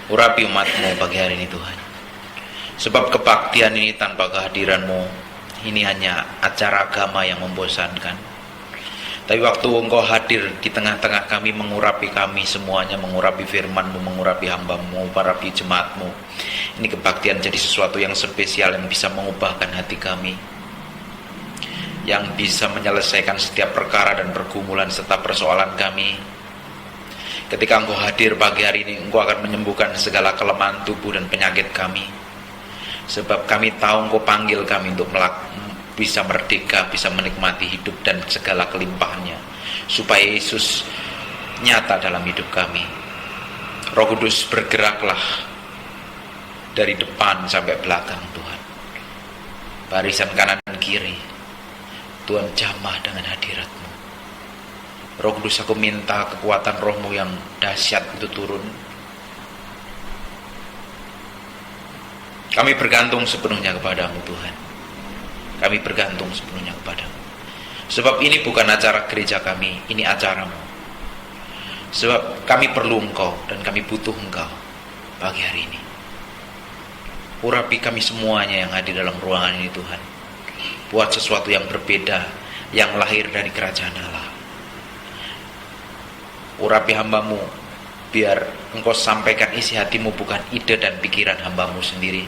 Urapi umat-Mu pagi hari ini Tuhan. Sebab kebaktian ini tanpa kehadiran-Mu, ini hanya acara agama yang membosankan. Tapi waktu Engkau hadir di tengah-tengah kami, mengurapi kami semuanya, mengurapi firman-Mu, mengurapi hamba-Mu, mengurapi jemaat-Mu, ini kebaktian jadi sesuatu yang spesial yang bisa mengubahkan hati kami, yang bisa menyelesaikan setiap perkara dan pergumulan serta persoalan kami. Ketika Engkau hadir pagi hari ini, Engkau akan menyembuhkan segala kelemahan tubuh dan penyakit kami. Sebab kami tahu Engkau panggil kami untuk bisa merdeka, bisa menikmati hidup dan segala kelimpahannya, supaya Yesus nyata dalam hidup kami. Roh Kudus, bergeraklah dari depan sampai belakang Tuhan. Barisan kanan dan kiri, Tuhan jamah dengan hadirat-Mu. Roh Kudus, aku minta kekuatan Roh-Mu yang dahsyat itu turun. Kami bergantung sepenuhnya kepada-Mu Tuhan. Kami bergantung sepenuhnya kepada-Mu. Sebab ini bukan acara gereja kami, ini acara-Mu. Sebab kami perlu Engkau dan kami butuh Engkau pagi hari ini. Urapi kami semuanya yang hadir dalam ruangan ini Tuhan. Buat sesuatu yang berbeda, yang lahir dari kerajaan Allah. Urapi hamba-Mu, biar Engkau sampaikan isi hati-Mu, bukan ide dan pikiran hamba-Mu sendiri.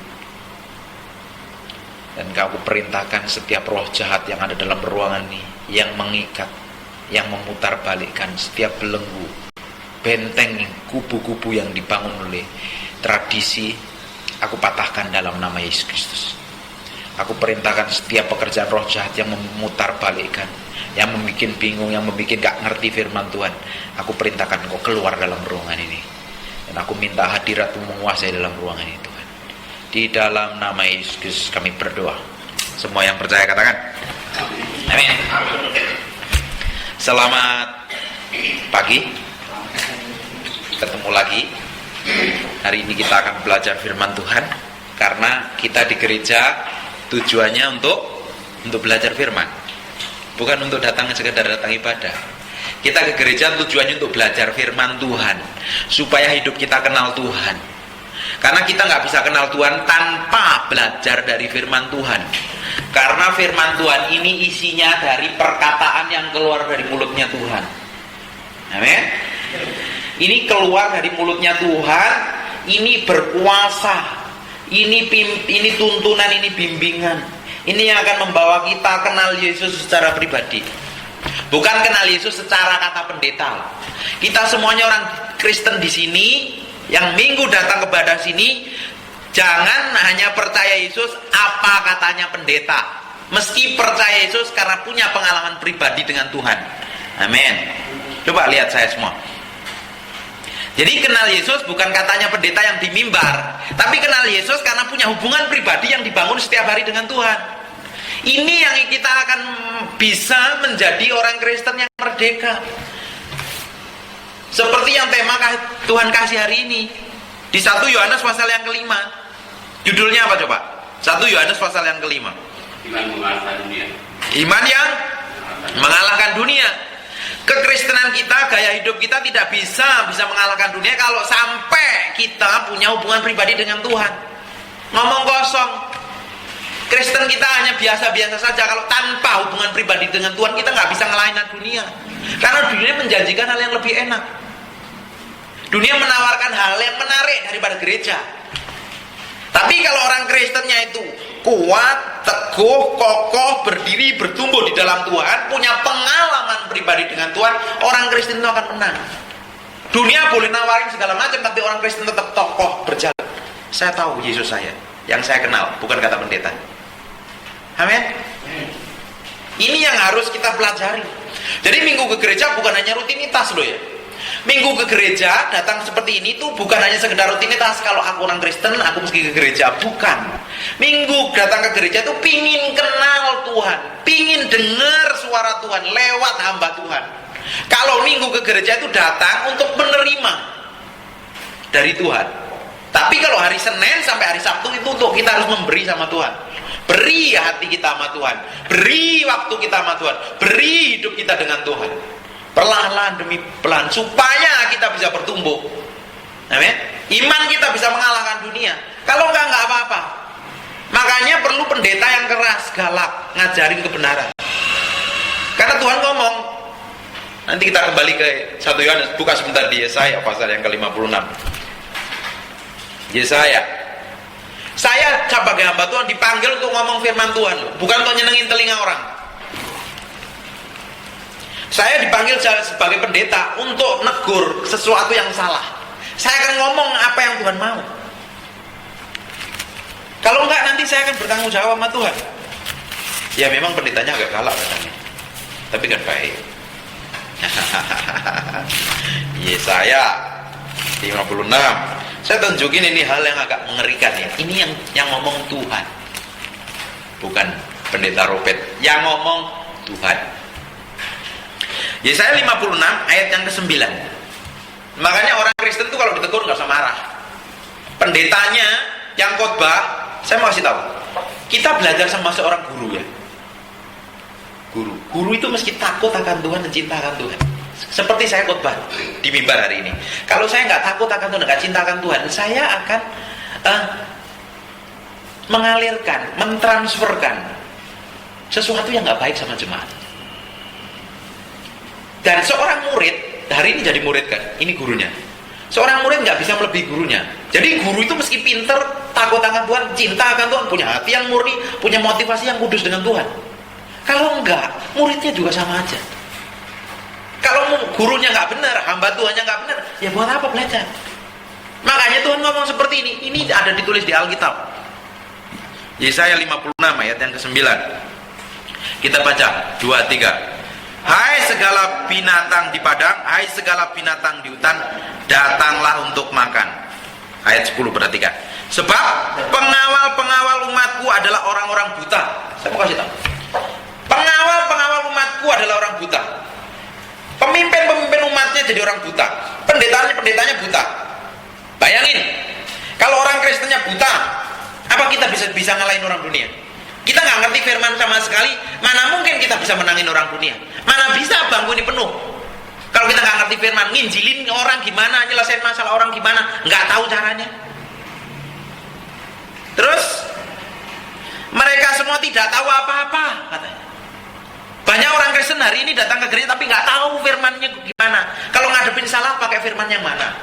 Dan Kau perintahkan setiap roh jahat yang ada dalam ruangan ini, yang mengikat, yang memutarbalikkan setiap belenggu, benteng, kubu-kubu yang dibangun oleh tradisi, aku patahkan dalam nama Yesus Kristus. Aku perintahkan setiap pekerjaan roh jahat yang memutarbalikkan, yang membuat bingung, yang membuat gak ngerti firman Tuhan, aku perintahkan Engkau keluar dalam ruangan ini. Dan aku minta hadirat-Mu menguasai dalam ruangan ini Tuhan. Di dalam nama Yesus Kristus kami berdoa. Semua yang percaya katakan amin. Selamat pagi. Ketemu lagi. Hari ini kita akan belajar firman Tuhan. Karena kita di gereja tujuannya untuk belajar firman, bukan untuk sekedar datang ibadah. Kita ke gereja tujuannya untuk belajar firman Tuhan, supaya hidup kita kenal Tuhan. Karena kita nggak bisa kenal Tuhan tanpa belajar dari firman Tuhan. Karena firman Tuhan ini isinya dari perkataan yang keluar dari mulutnya Tuhan. Amin. Ini keluar dari mulutnya Tuhan. Ini berkuasa. Ini tuntunan, ini bimbingan. Ini yang akan membawa kita kenal Yesus secara pribadi. Bukan kenal Yesus secara kata pendeta. Kita semuanya orang Kristen di sini yang minggu datang kepada sini, jangan hanya percaya Yesus apa katanya pendeta. Meski percaya Yesus karena punya pengalaman pribadi dengan Tuhan. Amin. Coba lihat saya semua. Jadi kenal Yesus bukan katanya pendeta yang di mimbar, tapi kenal Yesus karena punya hubungan pribadi yang dibangun setiap hari dengan Tuhan. Ini yang kita akan bisa menjadi orang Kristen yang merdeka. Seperti yang tema Tuhan kasih hari ini di 1 Yohanes pasal yang kelima. Judulnya apa coba? 1 Yohanes pasal yang kelima. Iman mengalahkan dunia. Iman yang mengalahkan dunia. Kekristenan kita, gaya hidup kita tidak bisa mengalahkan dunia kalau sampai kita punya hubungan pribadi dengan Tuhan. Ngomong kosong. Kristen kita hanya biasa-biasa saja kalau tanpa hubungan pribadi dengan Tuhan, kita nggak bisa ngalahin dunia. Karena dunia menjanjikan hal yang lebih enak. Dunia menawarkan hal yang menarik daripada gereja. Tapi kalau orang Kristennya itu kuat, teguh, kokoh, berdiri, bertumbuh di dalam Tuhan, punya pengalaman pribadi dengan Tuhan, orang Kristen itu akan menang. Dunia boleh nawarin segala macam, tapi orang Kristen tetap kokoh berjalan. Saya tahu Yesus saya, yang saya kenal, bukan kata pendeta. Amin. Ini yang harus kita pelajari. Jadi minggu ke gereja bukan hanya rutinitas loh ya. Minggu ke gereja datang seperti ini tuh bukan hanya sekedar rutinitas. Kalau aku orang Kristen aku mesti ke gereja, bukan. Minggu datang ke gereja tuh pingin kenal Tuhan, pingin dengar suara Tuhan lewat hamba Tuhan. Kalau minggu ke gereja itu datang untuk menerima dari Tuhan. Tapi kalau hari Senin sampai hari Sabtu itu untuk kita harus memberi sama Tuhan. Beri hati kita sama Tuhan, beri waktu kita sama Tuhan, beri hidup kita dengan Tuhan. Perlahan demi pelan supaya kita bisa bertumbuh. Amin. Iman kita bisa mengalahkan dunia. Kalau enggak apa-apa. Makanya perlu pendeta yang keras, galak, ngajarin kebenaran. Karena Tuhan ngomong, nanti kita kembali ke 1 Yohanes, buka sebentar di Yesaya pasal yang ke-56. Yesaya. Saya sebagai hamba Tuhan dipanggil untuk ngomong firman Tuhan, bukan untuk nyenengin telinga orang. Saya dipanggil sebagai pendeta untuk negur sesuatu yang salah. Saya akan ngomong apa yang Tuhan mau. Kalau enggak nanti saya akan bertanggung jawab sama Tuhan. Ya memang pendetanya agak galak katanya, tapi kan baik. Yesaya 56. Saya tunjukin ini hal yang agak mengerikan ya. Ini yang ngomong Tuhan, bukan pendeta Robert. Yang ngomong Tuhan. Yesaya 56 ayat yang ke-9. Makanya orang Kristen tuh kalau ditegur nggak usah marah. Pendetanya yang khotbah, saya mau kasih tahu, kita belajar sama seorang guru ya. Guru itu mesti takut akan Tuhan dan cinta akan Tuhan. Seperti saya khotbah di mimbar hari ini. Kalau saya nggak takut akan Tuhan, nggak cinta akan Tuhan, saya akan mengalirkan, mentransferkan sesuatu yang nggak baik sama jemaat. Dan seorang murid hari ini jadi murid kan, ini gurunya. Seorang murid nggak bisa melebihi gurunya. Jadi guru itu meski pinter, takut akan Tuhan, cinta akan Tuhan, punya hati yang murni, punya motivasi yang kudus dengan Tuhan. Kalau enggak, muridnya juga sama aja. Kalau gurunya nggak benar, hamba Tuhannya nggak benar, ya buat apa belajar? Makanya Tuhan ngomong seperti ini. Ini ada ditulis di Alkitab. Yesaya 56 ayat yang ke-9. Kita baca 2-3. Hai segala binatang di padang, hai segala binatang di hutan, datanglah untuk makan. Ayat 10 perhatikan. Sebab pengawal-pengawal umatku adalah orang-orang buta. Saya mau kasih tahu. Pengawal-pengawal umatku adalah orang buta. Pemimpin-pemimpin umatnya jadi orang buta. Pendetanya buta. Bayangin, kalau orang Kristennya buta, apa kita bisa ngalahin orang dunia? Kita nggak ngerti firman sama sekali, mana mungkin kita bisa menangin orang dunia? Mana bisa bangku ini penuh? Kalau kita nggak ngerti firman, nginjilin orang gimana, nyelesain masalah orang gimana, nggak tahu caranya. Terus mereka semua tidak tahu apa-apa, katanya. Banyak orang Kristen hari ini datang ke gereja tapi nggak tahu firmannya gimana. Kalau ngadepin salah pakai firman yang mana?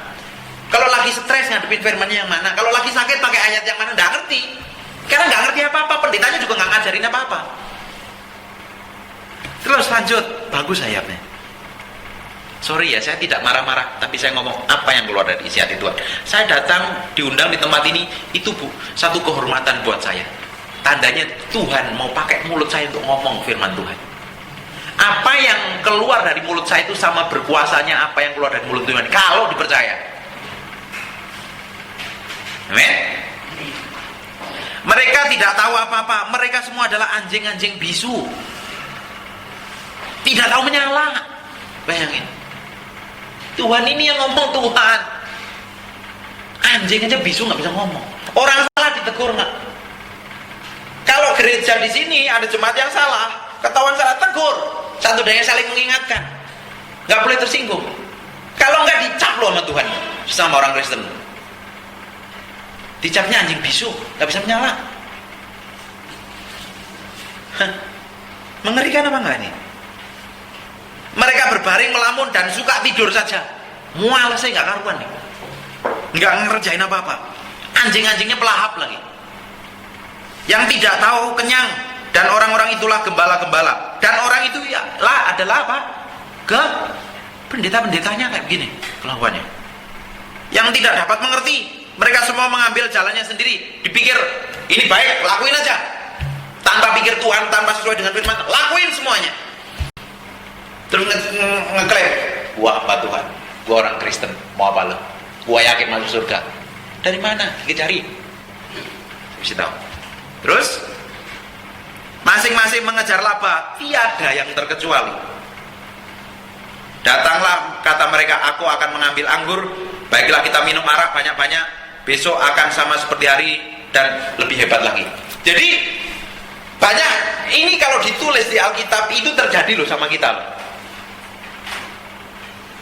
Kalau lagi stres ngadepin firmannya yang mana? Kalau lagi sakit pakai ayat yang mana? Nggak ngerti. Karena nggak ngerti apa-apa, pendetanya juga nggak ngajarin apa-apa. Terus lanjut, bagus ayatnya. Sorry ya, saya tidak marah-marah, tapi saya ngomong apa yang keluar dari isi hati Tuhan. Saya datang, diundang di tempat ini, itu satu kehormatan buat saya. Tandanya Tuhan mau pakai mulut saya untuk ngomong firman Tuhan. Apa yang keluar dari mulut saya itu sama berkuasanya apa yang keluar dari mulut Tuhan, kalau dipercaya. Amin. Mereka tidak tahu apa-apa. Mereka semua adalah anjing-anjing bisu. Tidak tahu menyala. Bayangin. Tuhan ini yang ngomong Tuhan. Anjing aja bisu nggak bisa ngomong. Orang salah ditegur nggak? Kalau gereja di sini ada jemaat yang salah, ketahuan salah, tegur. Satu daya saling mengingatkan. Nggak boleh tersinggung. Kalau nggak dicap loh sama Tuhan, sama orang Kristen. Dicapnya anjing bisu, nggak bisa menyala. Mengerikan apa enggak ini? Mereka berbaring melamun dan suka tidur saja. Mual saya nggak karuan nih, nggak ngerjain apa-apa. Anjing-anjingnya pelahap lagi. Yang tidak tahu kenyang, dan orang-orang itulah gembala-gembala. Dan orang itu ya lah adalah apa? Pendeta-pendetanya kayak begini kelakuannya. Yang tidak dapat mengerti. Mereka semua mengambil jalannya sendiri. Dipikir ini baik, lakuin aja. Tanpa pikir Tuhan, tanpa sesuai dengan firman, lakuin semuanya. Terus ngeklaim, gua hamba Tuhan, gua orang Kristen, mau apa lo? Gua yakin masuk surga. Dari mana? Kita cari. Bisa tahu. Terus masing-masing mengejar laba, tiada yang terkecuali. Datanglah, kata mereka, aku akan mengambil anggur. Baiklah kita minum arak banyak-banyak. Besok akan sama seperti hari dan lebih hebat lagi. Jadi banyak ini kalau ditulis di Alkitab itu terjadi loh sama kita loh.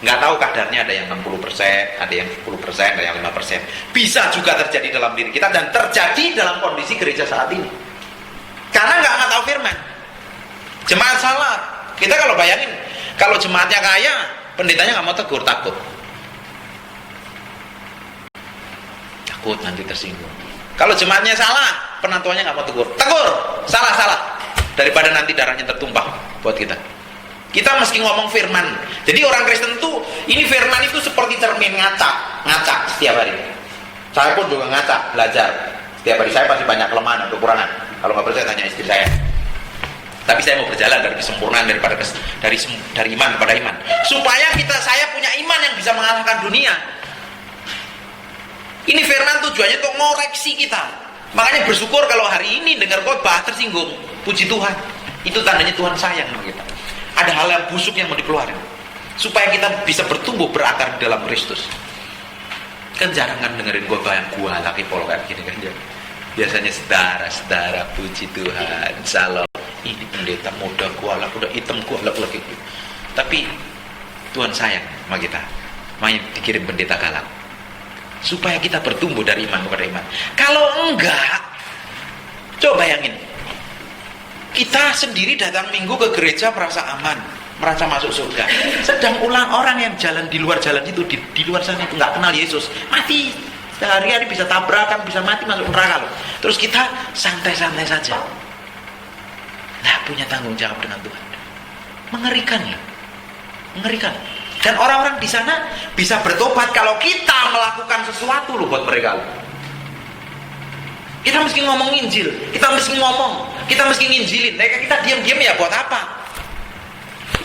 Nggak tahu kadarnya, ada yang 60%, ada yang 10%, ada yang 5%. Bisa juga terjadi dalam diri kita dan terjadi dalam kondisi gereja saat ini. Karena nggak tahu firman. Jemaat salah. Kita kalau bayangin, kalau jemaatnya kaya, pendetanya nggak mau tegur, takut nanti tersinggung. Kalau jemaatnya salah, penantuannya nggak mau tegur, salah, daripada nanti darahnya tertumpah buat kita. Kita mesti ngomong firman. Jadi orang Kristen tuh, ini firman itu seperti cermin ngaca setiap hari. Saya pun juga ngaca, belajar setiap hari. Saya pasti banyak kelemahan dan kekurangan. Kalau nggak percaya tanya istri saya. Tapi saya mau berjalan dari kesempurnaan dari iman kepada iman, supaya saya punya iman yang bisa mengalahkan dunia. Ini firman tujuannya untuk ngoreksi kita. Makanya bersyukur kalau hari ini dengar khotbah tersinggung. Puji Tuhan. Itu tandanya Tuhan sayang sama kita. Ada hal yang busuk yang mau dikeluarkan supaya kita bisa bertumbuh berakar di dalam Kristus. Kan jarang kan dengerin khotbah yang gua laki polo kayak gini kan. Biasanya saudara, puji Tuhan, salam. Ini pendeta muda kualak, udah hitam kualak lagi. Tapi Tuhan sayang sama kita. Makanya dikirim pendeta galak supaya kita bertumbuh dari iman kepada iman. Kalau enggak, coba bayangin, kita sendiri datang minggu ke gereja merasa aman, merasa masuk surga. Sedang orang yang jalan di luar jalan itu, di luar sana itu nggak kenal Yesus, mati sehari-hari, bisa tabrakan, bisa mati masuk neraka loh. Terus kita santai-santai saja, nggak punya tanggung jawab dengan Tuhan. Mengerikan loh, mengerikan. Dan orang-orang di sana bisa bertobat kalau kita melakukan sesuatu loh buat mereka loh. Kita mesti ngomong Injil, kita mesti nginjilin. Mereka kita diam-diam ya buat apa?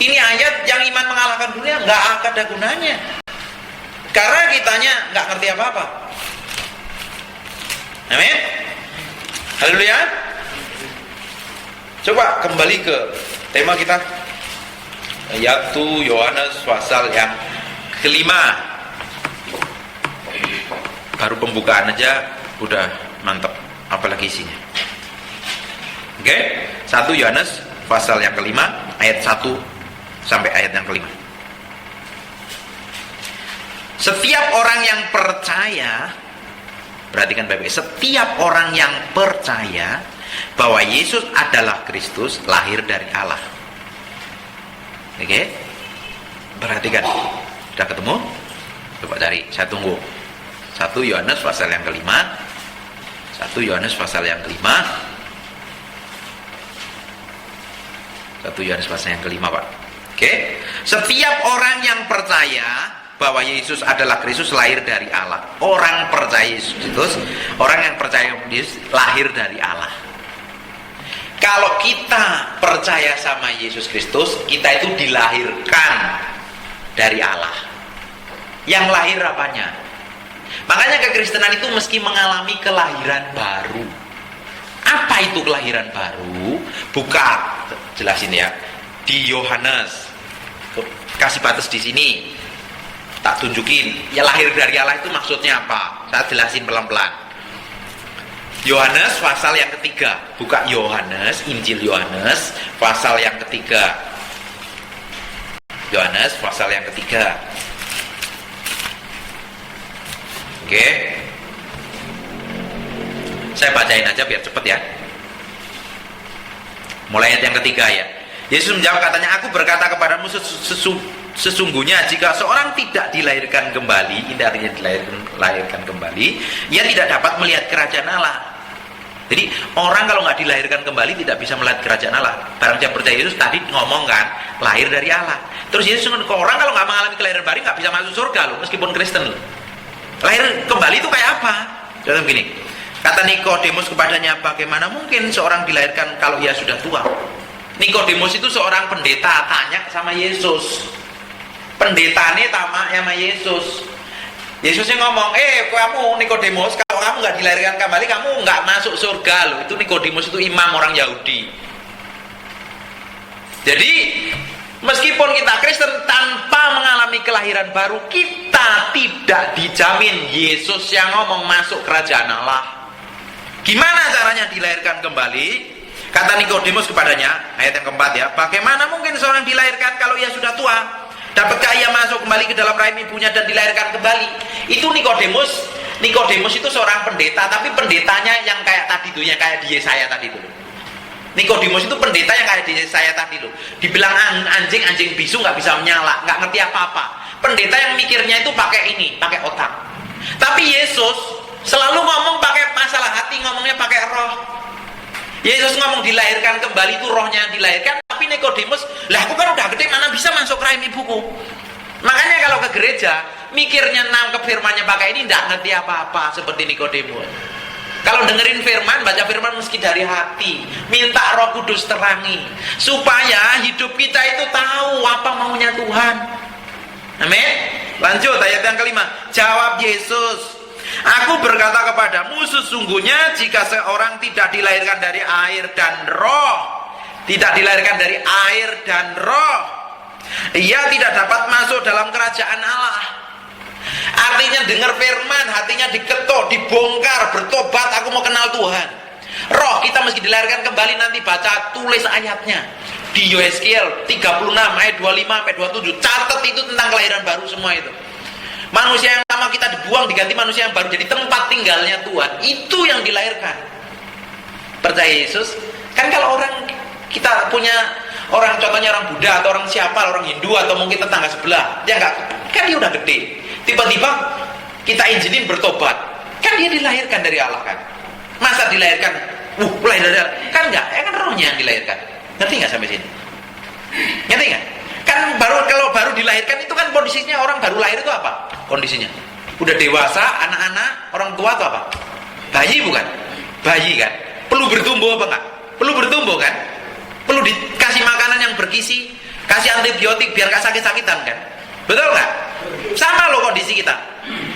Ini ayat yang iman mengalahkan dunia nggak ada gunanya. Karena kitanya nggak ngerti apa-apa. Amin. Haleluya. Coba kembali ke tema kita, yaitu Yohanes pasal yang kelima. Baru pembukaan aja udah mantap, apalagi isinya. Oke, 1 Yohanes pasal yang kelima, ayat 1 sampai ayat yang kelima. Setiap orang yang percaya, perhatikan baik-baik, setiap orang yang percaya bahwa Yesus adalah Kristus, lahir dari Allah. Oke, perhatikan. Sudah ketemu? Coba cari, saya tunggu. 1 Yohanes pasal yang kelima. 1 Yohanes pasal yang kelima. 1 Yohanes pasal yang kelima, Pak. Oke. Setiap orang yang percaya bahwa Yesus adalah Kristus, lahir dari Allah. Orang percaya Yesus Kristus, orang yang percaya Yesus lahir dari Allah. Kalau kita percaya sama Yesus Kristus, kita itu dilahirkan dari Allah. Yang lahir apanya? Makanya kekristenan itu mesti mengalami kelahiran baru. Apa itu kelahiran baru? Buka, jelasin ya. Di Yohanes, kasih batas di sini, tak tunjukin. Ya lahir dari Allah itu maksudnya apa? Saya jelasin pelan-pelan. Yohanes pasal yang ketiga, buka Yohanes, Injil Yohanes pasal yang ketiga. Yohanes pasal yang ketiga. Oke, saya bacain aja biar cepet ya. Mulai ayat yang ketiga ya. Yesus menjawab, katanya, aku berkata kepadamu sesungguhnya jika seorang tidak dilahirkan kembali, ini artinya dilahirkan kembali, ia tidak dapat melihat kerajaan Allah. Jadi orang kalau nggak dilahirkan kembali tidak bisa melihat kerajaan Allah. Barang siapa percaya Yesus, tadi ngomong kan, lahir dari Allah. Terus Yesus ngomong, orang kalau nggak mengalami kelahiran baru nggak bisa masuk surga loh, meskipun Kristen loh. Lahir kembali itu kayak apa? Contoh begini, kata Nikodemus kepadanya, bagaimana mungkin seorang dilahirkan kalau ia sudah tua? Nikodemus itu seorang pendeta, tanya sama Yesus. Pendetanya tanya sama Yesus. Yesusnya ngomong, kamu Nikodemus, kalau kamu nggak dilahirkan kembali, kamu nggak masuk surga loh. Itu Nikodemus itu imam orang Yahudi. Jadi meskipun kita Kristen, tanpa mengalami kelahiran baru, kita tidak dijamin Yesus yang ngomong masuk kerajaan Allah. Gimana caranya dilahirkan kembali? Kata Nikodemus kepadanya, ayat yang keempat ya, bagaimana mungkin seorang dilahirkan kalau ia sudah tua? Dapatkah ia masuk kembali ke dalam rahim ibunya dan dilahirkan kembali? Itu Nikodemus. Nikodemus itu seorang pendeta, tapi pendetanya yang kayak tadi tuh, yang kayak di Yesaya tadi tuh. Nikodemus itu pendeta yang kayak di Yesaya tadi loh. Dibilang anjing bisu nggak bisa menyala, nggak ngerti apa-apa. Pendeta yang mikirnya itu pakai ini, pakai otak. Tapi Yesus selalu ngomong pakai masalah hati, ngomongnya pakai roh. Yesus ngomong dilahirkan kembali itu rohnya dilahirkan, tapi Nikodemus, lah aku kan udah gede, mana bisa masuk rahim ibuku? Makanya kalau ke gereja mikirnya nangkep firmannya pakai ini, nggak ngerti apa-apa seperti Nikodemus. Kalau dengerin firman, baca firman meski dari hati, minta Roh Kudus terangi supaya hidup kita itu tahu apa maunya Tuhan. Amin. Lanjut ayat yang kelima. Jawab Yesus, aku berkata kepadamu, sesungguhnya jika seorang tidak dilahirkan dari air dan roh, tidak dilahirkan dari air dan roh, ia tidak dapat masuk dalam kerajaan Allah. Artinya dengar firman, hatinya diketok, dibongkar, bertobat, aku mau kenal Tuhan. Roh kita mesti dilahirkan kembali, nanti baca tulis ayatnya di Yeskiel 36 ayat 25 sampai 27. Catat itu tentang kelahiran baru semua itu. Manusia yang lama kita dibuang, diganti manusia yang baru, jadi tempat tinggalnya Tuhan. Itu yang dilahirkan. Percaya Yesus? Kan kalau orang kita punya orang, contohnya orang Buddha atau orang siapa, orang Hindu atau mungkin tetangga sebelah, dia enggak, kan dia udah gede. Tiba-tiba kita izinin bertobat, kan dia dilahirkan dari Allah kan? Masa dilahirkan, lahir dari Allah? Kan enggak, kan rohnya yang dilahirkan. Ngerti nggak sampai sini? Ngerti nggak? Kan kalau baru dilahirkan itu kan kondisinya, orang baru lahir itu apa? Kondisinya udah dewasa, anak-anak, orang tua atau apa? Bayi bukan? Bayi kan? Perlu bertumbuh apa enggak? Perlu bertumbuh kan? Perlu dikasih makanan yang bergizi, kasih antibiotik biar gak sakit-sakitan kan? Betul nggak? Sama loh kondisi kita.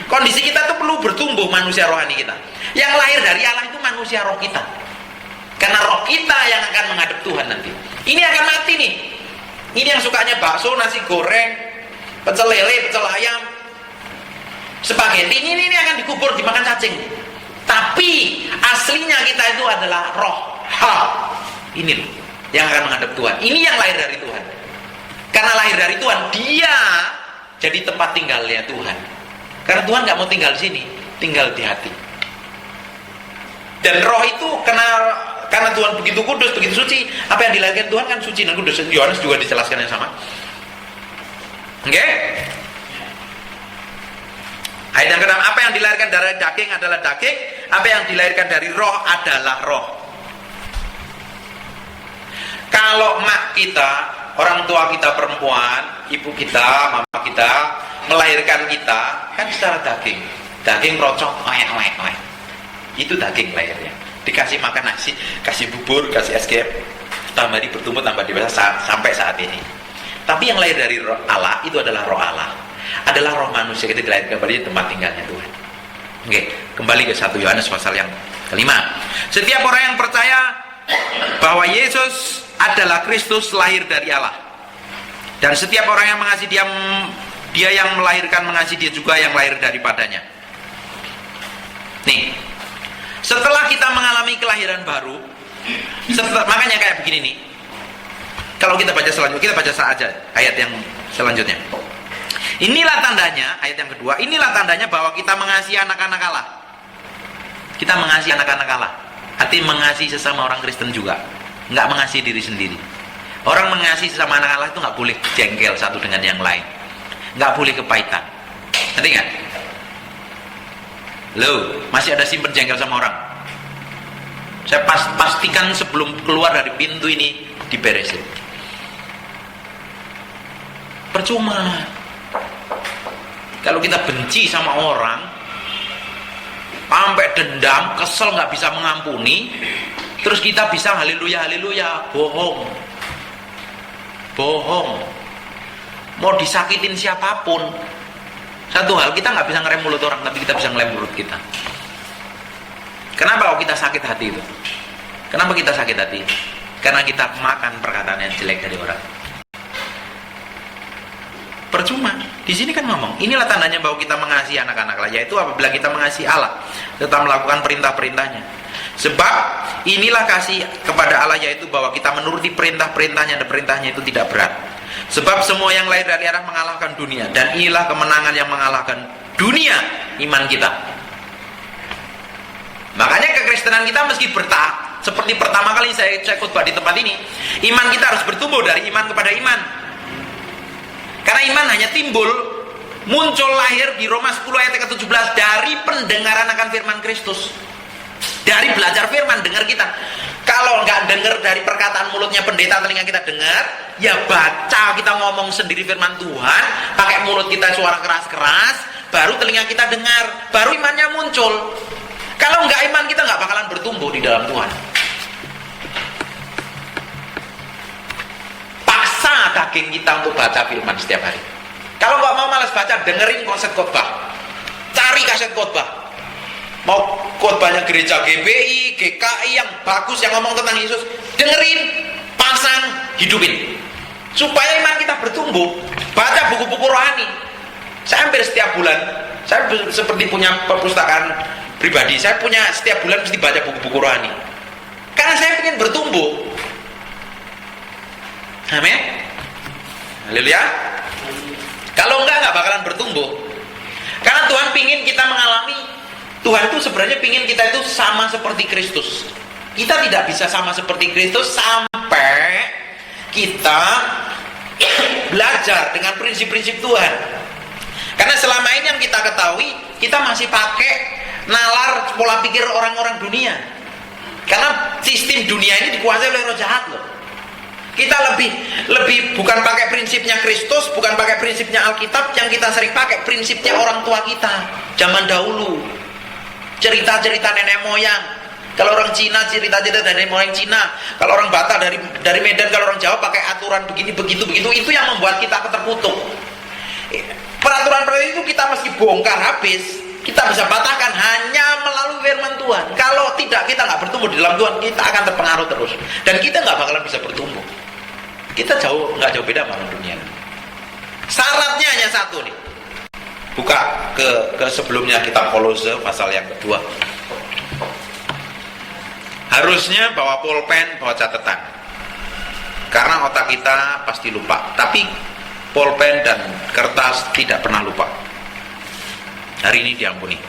Kondisi kita tuh perlu bertumbuh, manusia rohani kita. Yang lahir dari Allah itu manusia roh kita. Karena roh kita yang akan menghadap Tuhan nanti. Ini akan mati nih. Ini yang sukanya bakso, nasi goreng, pecel lele, pecel ayam, spaghetti, ini akan dikubur, dimakan cacing. Tapi aslinya kita itu adalah roh. Ini loh yang akan menghadap Tuhan. Ini yang lahir dari Tuhan. Karena lahir dari Tuhan, dia jadi tempat tinggalnya Tuhan. Karena Tuhan nggak mau tinggal di sini, tinggal di hati. Dan roh itu karena Tuhan begitu kudus, begitu suci, apa yang dilahirkan Tuhan kan suci dan kudus. Yohanes juga dijelaskan yang sama. Oke? Ayat yang ke-6, apa yang dilahirkan dari daging adalah daging, apa yang dilahirkan dari roh adalah roh. Kalau mak kita, orang tua kita perempuan, ibu kita, mama kita melahirkan kita kan secara daging rocok, itu daging lahirnya. Dikasih makan nasi, kasih bubur, kasih es krim, tambah bertumbuh, tambah dewasa sampai saat ini. Tapi yang lahir dari roh Allah itu adalah roh Allah, adalah roh manusia, kita dilahirkan kembali di tempat tinggalnya Tuhan. Oke, kembali ke 1 Yohanes pasal yang ke-5. Setiap orang yang percaya bahwa Yesus adalah Kristus lahir dari Allah, dan setiap orang yang mengasihi dia yang melahirkan mengasihi dia juga yang lahir daripadanya. Nih, setelah kita mengalami kelahiran baru, makanya kayak begini nih. Kalau kita baca selanjutnya, kita baca saja ayat yang selanjutnya. Inilah tandanya, ayat yang kedua, inilah tandanya bahwa kita mengasihi anak-anak Allah. Kita mengasihi anak-anak Allah. Arti mengasihi sesama orang Kristen juga, nggak mengasihi diri sendiri. Orang mengasihi sesama anak Allah itu nggak boleh jengkel satu dengan yang lain, nggak boleh kepahitan. Ngerti nggak? Loh, masih ada simpen jengkel sama orang? Saya pastikan sebelum keluar dari pintu ini diberesin. Percuma. Kalau kita benci sama orang, sampai dendam, kesel, nggak bisa mengampuni, terus kita bisa haleluya, bohong. Mau disakitin siapapun, satu hal, kita nggak bisa ngerem mulut orang, tapi kita bisa ngelem mulut kita. Kenapa kita sakit hati itu? Kenapa kita sakit hati? Karena kita makan perkataan yang jelek dari orang. Percuma. Di sini kan ngomong, inilah tandanya bahwa kita mengasihi anak-anak Allah, yaitu apabila kita mengasihi Allah, tetap melakukan perintah-perintahnya. Sebab inilah kasih kepada Allah, yaitu bahwa kita menuruti perintah-perintahnya, dan perintahnya itu tidak berat. Sebab semua yang lahir dari arah mengalahkan dunia, dan inilah kemenangan yang mengalahkan dunia, iman kita. Makanya kekristenan kita meski bertahap, seperti pertama kali saya khotbah di tempat ini, iman kita harus bertumbuh dari iman kepada iman. Karena iman hanya muncul lahir di Roma 10 ayat ke-17 dari pendengaran akan firman Kristus. Dari belajar firman, dengar kita. Kalau nggak dengar dari perkataan mulutnya pendeta, telinga kita dengar, ya baca, kita ngomong sendiri firman Tuhan, pakai mulut kita suara keras-keras, baru telinga kita dengar, baru imannya muncul. Kalau nggak, iman kita nggak bakalan bertumbuh di dalam Tuhan. Paksa daging kita untuk baca firman setiap hari. Kalau nggak mau malas baca, dengerin kaset khotbah, cari kaset khotbah. Mau khotbahnya gereja GBI, GKI yang bagus, yang ngomong tentang Yesus, dengerin, pasang, hidupin, supaya iman kita bertumbuh. Baca buku-buku rohani. Saya hampir setiap bulan, saya seperti punya perpustakaan pribadi, saya punya setiap bulan mesti baca buku-buku rohani, karena saya ingin bertumbuh. Amin. Haleluya. Kalau enggak bakalan bertumbuh. Karena Tuhan pingin kita mengalami, Tuhan itu sebenarnya pingin kita itu sama seperti Kristus. Kita tidak bisa sama seperti Kristus sampai kita belajar dengan prinsip-prinsip Tuhan. Karena selama ini yang kita ketahui, kita masih pakai nalar pola pikir orang-orang dunia. Karena sistem dunia ini dikuasai oleh roh jahat loh. Kita lebih bukan pakai prinsipnya Kristus, bukan pakai prinsipnya Alkitab, yang kita sering pakai prinsipnya orang tua kita zaman dahulu. Cerita-cerita nenek moyang. Kalau orang Cina, cerita-cerita dari nenek moyang Cina. Kalau orang Batak dari Medan, kalau orang Jawa pakai aturan begini, begitu. Itu yang membuat kita terkutuk. Peraturan-peraturan itu kita mesti bongkar habis. Kita bisa patahkan hanya melalui firman Tuhan. Kalau tidak, kita nggak bertumbuh di dalam Tuhan, kita akan terpengaruh terus. Dan kita nggak bakalan bisa bertumbuh. Kita nggak jauh beda sama dunia. Syaratnya hanya satu nih. Buka ke sebelumnya kitab Kolose pasal yang kedua. Harusnya bawa pulpen, bawa catatan. Karena otak kita pasti lupa. Tapi pulpen dan kertas tidak pernah lupa. Hari ini diampuni.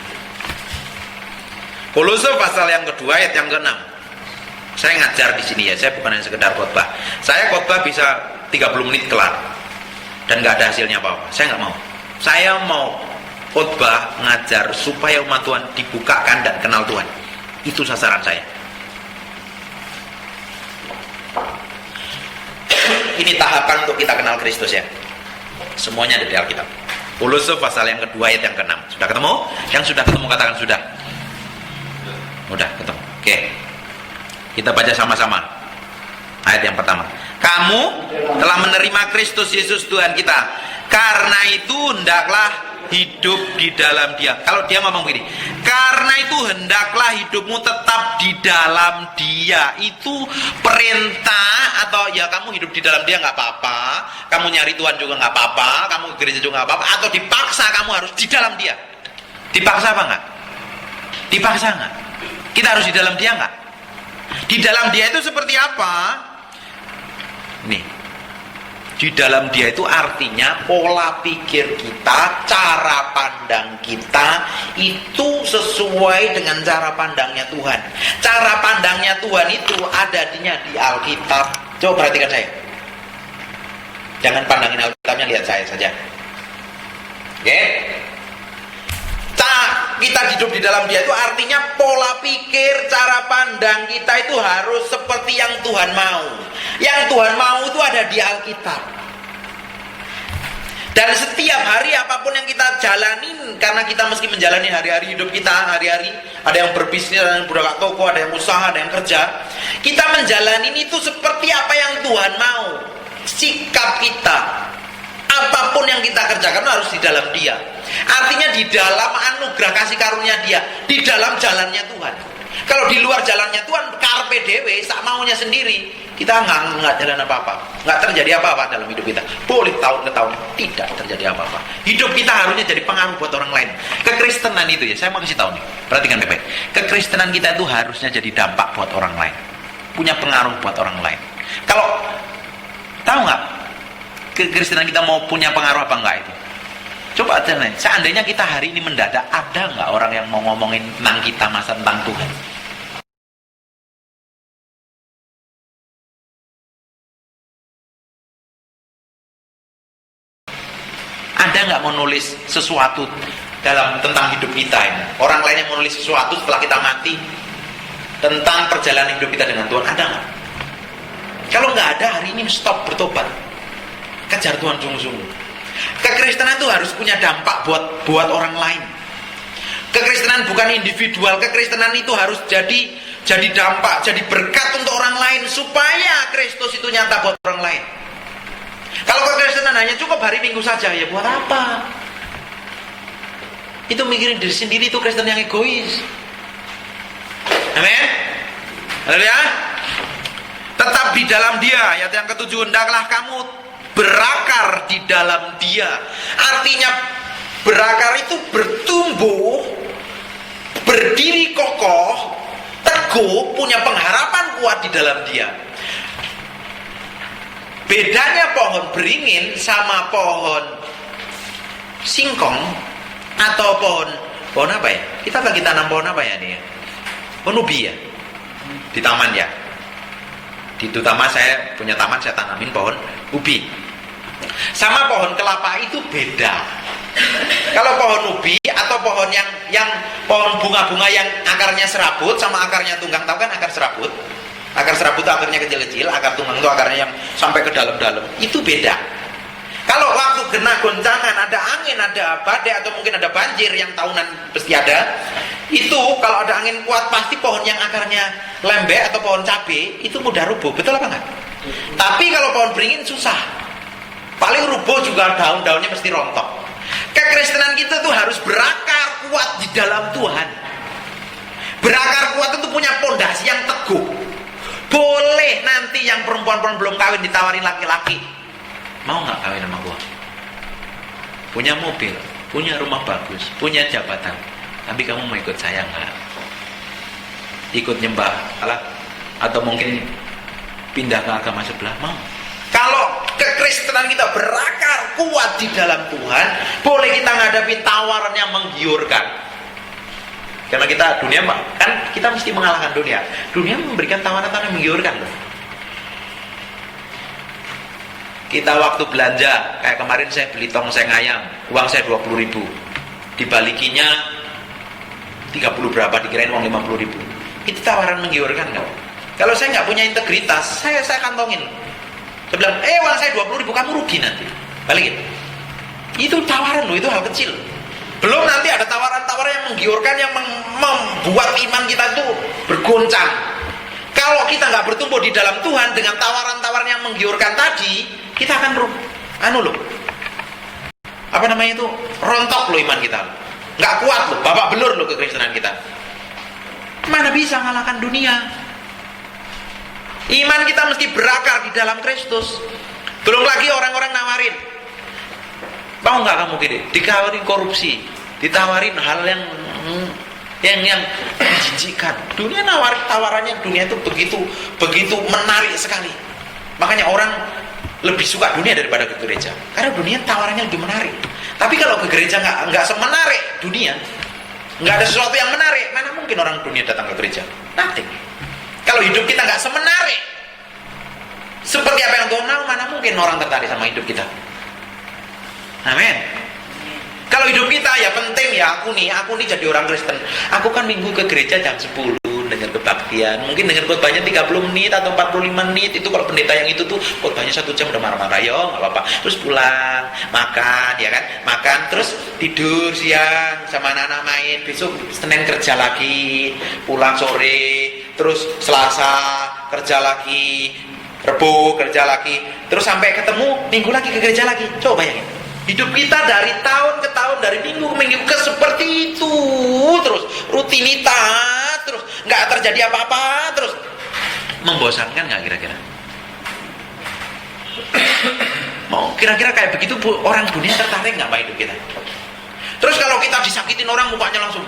Kolose pasal yang kedua ayat yang ke-6. Saya ngajar di sini ya, saya bukan hanya sekedar khotbah. Saya khotbah bisa 30 menit kelar dan nggak ada hasilnya apa-apa. Saya nggak mau. Saya mau khotbah ngajar supaya umat Tuhan dibukakan dan kenal Tuhan. Itu sasaran saya. Ini tahapan untuk kita kenal Kristus ya. Semuanya ada di Alkitab. Kolose pasal yang kedua ayat yang ke-6. Sudah ketemu? Yang sudah ketemu katakan sudah. Udah ketemu. Oke. Kita baca sama-sama. Ayat yang pertama. Kamu telah menerima Kristus Yesus Tuhan kita. Karena itu hendaklah hidup di dalam Dia. Kalau dia ngomong begini, karena itu hendaklah hidupmu tetap di dalam Dia. Itu perintah, atau ya kamu hidup di dalam Dia nggak apa-apa, kamu nyari Tuhan juga nggak apa-apa, kamu ke gereja juga nggak apa-apa, atau dipaksa kamu harus di dalam Dia. Dipaksa apa nggak? Dipaksa nggak? Kita harus di dalam Dia nggak? Di dalam Dia itu seperti apa? Nih, di dalam Dia itu artinya pola pikir kita, cara pandang kita itu sesuai dengan cara pandangnya Tuhan. Cara pandangnya Tuhan itu adanya di Alkitab. Coba perhatikan saya. Jangan pandangin Alkitabnya, lihat saya saja. Oke? Kita hidup di dalam Dia itu artinya pola pikir, cara pandang kita itu harus seperti yang Tuhan mau. Yang Tuhan mau itu ada di Alkitab. Dan setiap hari apapun yang kita jalanin, karena kita mesti menjalani hari-hari hidup kita, hari-hari ada yang berbisnis, ada yang budak toko, ada yang usaha, ada yang kerja. Kita menjalani itu seperti apa yang Tuhan mau. Sikap kita, apapun yang kita kerjakan harus di dalam Dia. Artinya di dalam anugerah kasih karunia Dia, di dalam jalannya Tuhan. Kalau di luar jalannya Tuhan, karpe dewe, sak maunya sendiri, kita nggak jalan apa-apa, nggak terjadi apa-apa dalam hidup kita. Boleh tahun ke tahun tidak terjadi apa-apa. Hidup kita harusnya jadi pengaruh buat orang lain. Kekristenan itu ya, saya mau kasih tahu nih, perhatikan baik-baik. Kekristenan kita itu harusnya jadi dampak buat orang lain, punya pengaruh buat orang lain. Kalau tahu nggak, kekristenan kita mau punya pengaruh apa enggak itu? Coba tanya, seandainya kita hari ini mendadak, ada nggak orang yang mau ngomongin tentang kita, masa tentang Tuhan? Ada nggak mau nulis sesuatu tentang hidup kita ini? Orang lain yang mau nulis sesuatu setelah kita mati tentang perjalanan hidup kita dengan Tuhan, ada nggak? Kalau nggak ada, hari ini stop bertobat, kejar Tuhan sungguh-sungguh. Kekristenan itu harus punya dampak buat orang lain. Kekristenan bukan individual, kekristenan itu harus jadi dampak, jadi berkat untuk orang lain supaya Kristus itu nyata buat orang lain. Kalau kekristenan hanya cukup hari Minggu saja, ya buat apa? Itu mikirin diri sendiri, itu Kristen yang egois. Amin. Haleluya. Tetap di dalam Dia. Ayat yang ke-7, hendaklah kamu berakar di dalam Dia. Artinya berakar itu bertumbuh, berdiri kokoh, teguh, punya pengharapan kuat di dalam Dia. Bedanya pohon beringin sama pohon singkong atau pohon apa ya? Kita lagi tanam pohon apa ya nih? Pohon ubi ya? Di taman ya? Di Utama saya punya taman, saya tanamin pohon ubi. Sama pohon kelapa itu beda. Kalau pohon ubi atau pohon yang pohon bunga-bunga yang akarnya serabut sama akarnya tunggang, tahu kan akar serabut? Akar serabut itu akarnya kecil-kecil, akar tunggang itu akarnya yang sampai ke dalam-dalam. Itu beda. Kalau waktu kena goncangan, ada angin, ada badai atau mungkin ada banjir yang tahunan pasti ada, itu kalau ada angin kuat pasti pohon yang akarnya lembek atau pohon cabai itu mudah rubuh. Betul apa enggak? Tapi kalau pohon beringin susah. Paling rubuh juga daun-daunnya mesti rontok. Kekristenan kita tuh harus berakar kuat di dalam Tuhan. Berakar kuat itu punya pondasi yang teguh. Boleh nanti yang perempuan-perempuan belum kawin ditawarin laki-laki, mau nggak kawin sama gua? Punya mobil, punya rumah bagus, punya jabatan, tapi kamu mau ikut saya nggak? Ikut nyembah Allah atau mungkin pindah ke agama sebelah, mau? Kalau kekristenan kita berakar kuat di dalam Tuhan, boleh kita menghadapi tawaran yang menggiurkan. Karena kita dunia, kan kita mesti mengalahkan dunia. Dunia memberikan tawaran-tawaran yang menggiurkan loh. Kita waktu belanja, kayak kemarin saya beli tongseng ayam, uang saya 20.000, dibalikinya 30 berapa, dikirain uang 50.000. Itu tawaran menggiurkan nggak? Kalau saya nggak punya integritas, saya kantongin. Saya bilang, uang saya 20.000, kamu rugi nanti, balikin. Itu tawaran loh, itu hal kecil. Belum nanti ada tawaran-tawaran yang menggiurkan, yang membuat iman kita itu bergoncang. Kalau kita nggak bertumbuh di dalam Tuhan dengan tawaran-tawaran yang menggiurkan tadi, kita akan rontok loh iman kita, nggak kuat loh, babak belur loh kekristenan kita. Mana bisa ngalahkan dunia? Iman kita mesti berakar di dalam Kristus. Belum lagi orang-orang nawarin, mau nggak kamu gini, ditawarin korupsi, ditawarin hal yang menjijikkan. Dunia tawarannya dunia itu begitu menarik sekali. Makanya orang lebih suka dunia daripada ke gereja, karena dunia tawarannya lebih menarik. Tapi kalau ke gereja nggak semenarik dunia, nggak ada sesuatu yang menarik, mana mungkin orang dunia datang ke gereja? Nothing. Kalau hidup kita nggak semenarik seperti apa yang Tuhan mau, mana mungkin orang tertarik sama hidup kita? Amin. Kalau hidup kita ya penting ya, aku nih jadi orang Kristen. Aku kan minggu ke gereja jam 10 dengan kebaktian. Mungkin dengan khotbahnya 30 menit atau 45 menit. Itu kalau pendeta yang itu tuh khotbahnya 1 jam udah marah-marah, yo nggak apa-apa. Terus pulang, makan ya kan, makan terus tidur siang sama anak-anak main. Besok Senin kerja lagi, pulang sore, terus Selasa kerja lagi, Rebo kerja lagi, terus sampai ketemu Minggu lagi ke gereja lagi. Coba bayangin. Hidup kita dari tahun ke tahun, dari minggu ke minggu ke seperti itu terus, rutinitas terus, nggak terjadi apa-apa terus. Membosankan nggak kira-kira? Mau kira-kira kayak begitu orang dunia tertarik nggak sama hidup kita? Terus kalau kita disakitin orang, mukanya langsung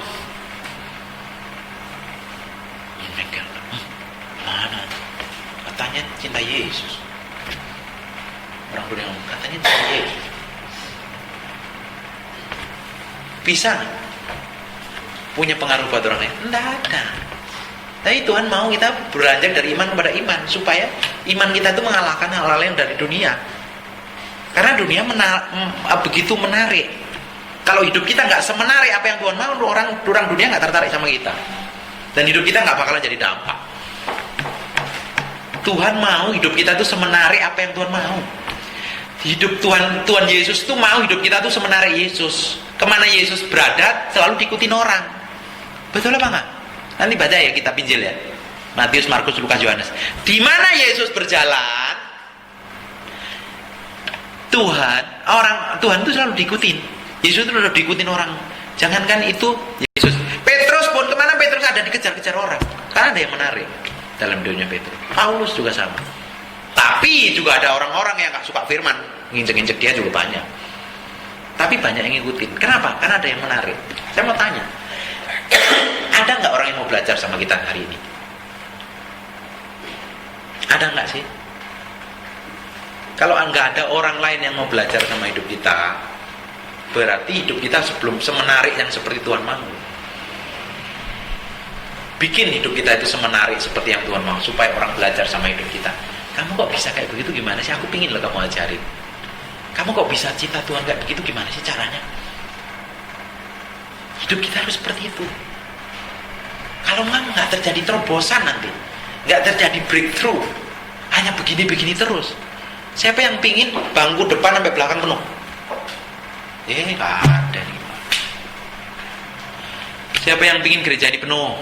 mana? Katanya cinta Yesus. orang dunia ngomong, katanya Tuhan Yesus. Bisa nggak punya pengaruh buat orang lain? Tidak ada. Tapi Tuhan mau kita beranjak dari iman kepada iman, supaya iman kita itu mengalahkan hal-hal yang dari dunia. Karena dunia begitu menarik. Kalau hidup kita nggak semenarik apa yang Tuhan mau, orang dunia nggak tertarik sama kita, dan hidup kita nggak bakalan jadi dampak. Tuhan mau hidup kita itu semenarik apa yang Tuhan mau. Hidup Tuhan Yesus itu mau hidup kita itu semenarik Yesus. Kemana Yesus berada selalu diikutin orang. Betul apa enggak? Nanti baca ya, kita pinjil ya. Matius, Markus, Lukas, Yohanes. Di mana Yesus berjalan, Tuhan itu selalu diikutin. Yesus itu selalu diikutin orang. Jangankan itu Yesus. Petrus pun, kemana Petrus ada dikejar-kejar orang. Karena ada yang menarik dalam dunia Petrus. Paulus juga sama. Tapi juga ada orang-orang yang gak suka firman, nginjek-nginjek dia juga banyak. Tapi banyak yang ngikutin. Kenapa? Karena ada yang menarik. Saya mau tanya, ada nggak orang yang mau belajar sama kita hari ini? Ada nggak sih? Kalau nggak ada orang lain yang mau belajar sama hidup kita, berarti hidup kita sebelum semenarik yang seperti Tuhan mau. Bikin hidup kita itu semenarik seperti yang Tuhan mau, supaya orang belajar sama hidup kita. Kamu kok bisa kayak begitu, gimana sih? Aku pingin loh kamu ajarin. Kamu kok bisa cinta Tuhan kayak begitu, gimana sih caranya? Hidup kita harus seperti itu. Kalau nggak terjadi terobosan nanti, nggak terjadi breakthrough, hanya begini-begini terus. Siapa yang pingin bangku depan sampai belakang penuh? Nggak ada nih. Siapa yang pingin gereja ini penuh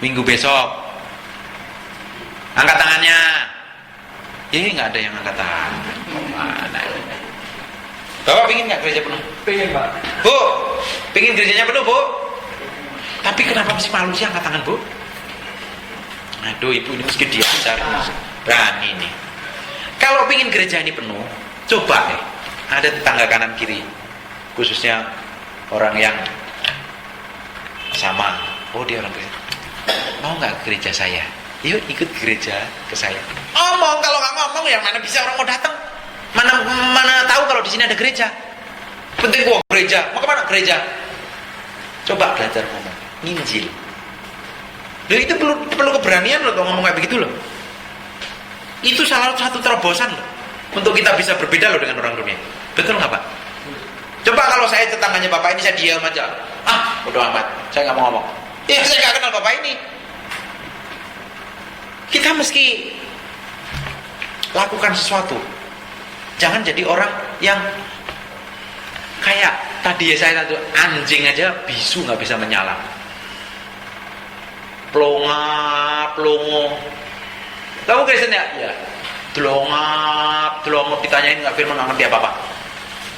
minggu besok? Angkat tangannya. Nggak ada yang angkat tangan. Mana? Bapak pingin nggak gereja penuh? Pengen, Pak. Bu, pingin gerejanya penuh, Bu? Tapi kenapa masih malu sih angkat tangan, Bu? Aduh, ibu ini mesti diajar. Berani nih. Kalau pingin gereja ini penuh, coba deh. Ada tetangga kanan kiri, khususnya orang yang sama. Oh, dia orang gereja. Mau nggak ke gereja saya? Yuk ikut gereja ke saya. Ngomong, kalau nggak ngomong ya mana bisa orang mau datang? Mana tahu kalau di sini ada gereja? Penting gua gereja. Mau kemana gereja? Coba belajar ngomong, nginjil. Loh, itu perlu keberanian loh kalau ngomong kayak begitu loh. Itu salah satu terobosan loh untuk kita bisa berbeda loh dengan orang dunia. Betul nggak Pak? Coba kalau saya tetangganya Bapak ini, saya diam aja. Bodo amat, saya nggak mau ngomong. Ya saya nggak kenal Bapak ini. Kita mesti lakukan sesuatu. Jangan jadi orang yang kayak tadi ya, saya tadi anjing aja bisu nggak bisa menyala. Plongo. Kamu Kristen ya? Ya. Delongap, ditanyain nggak firman nggak ngerti apa-apa.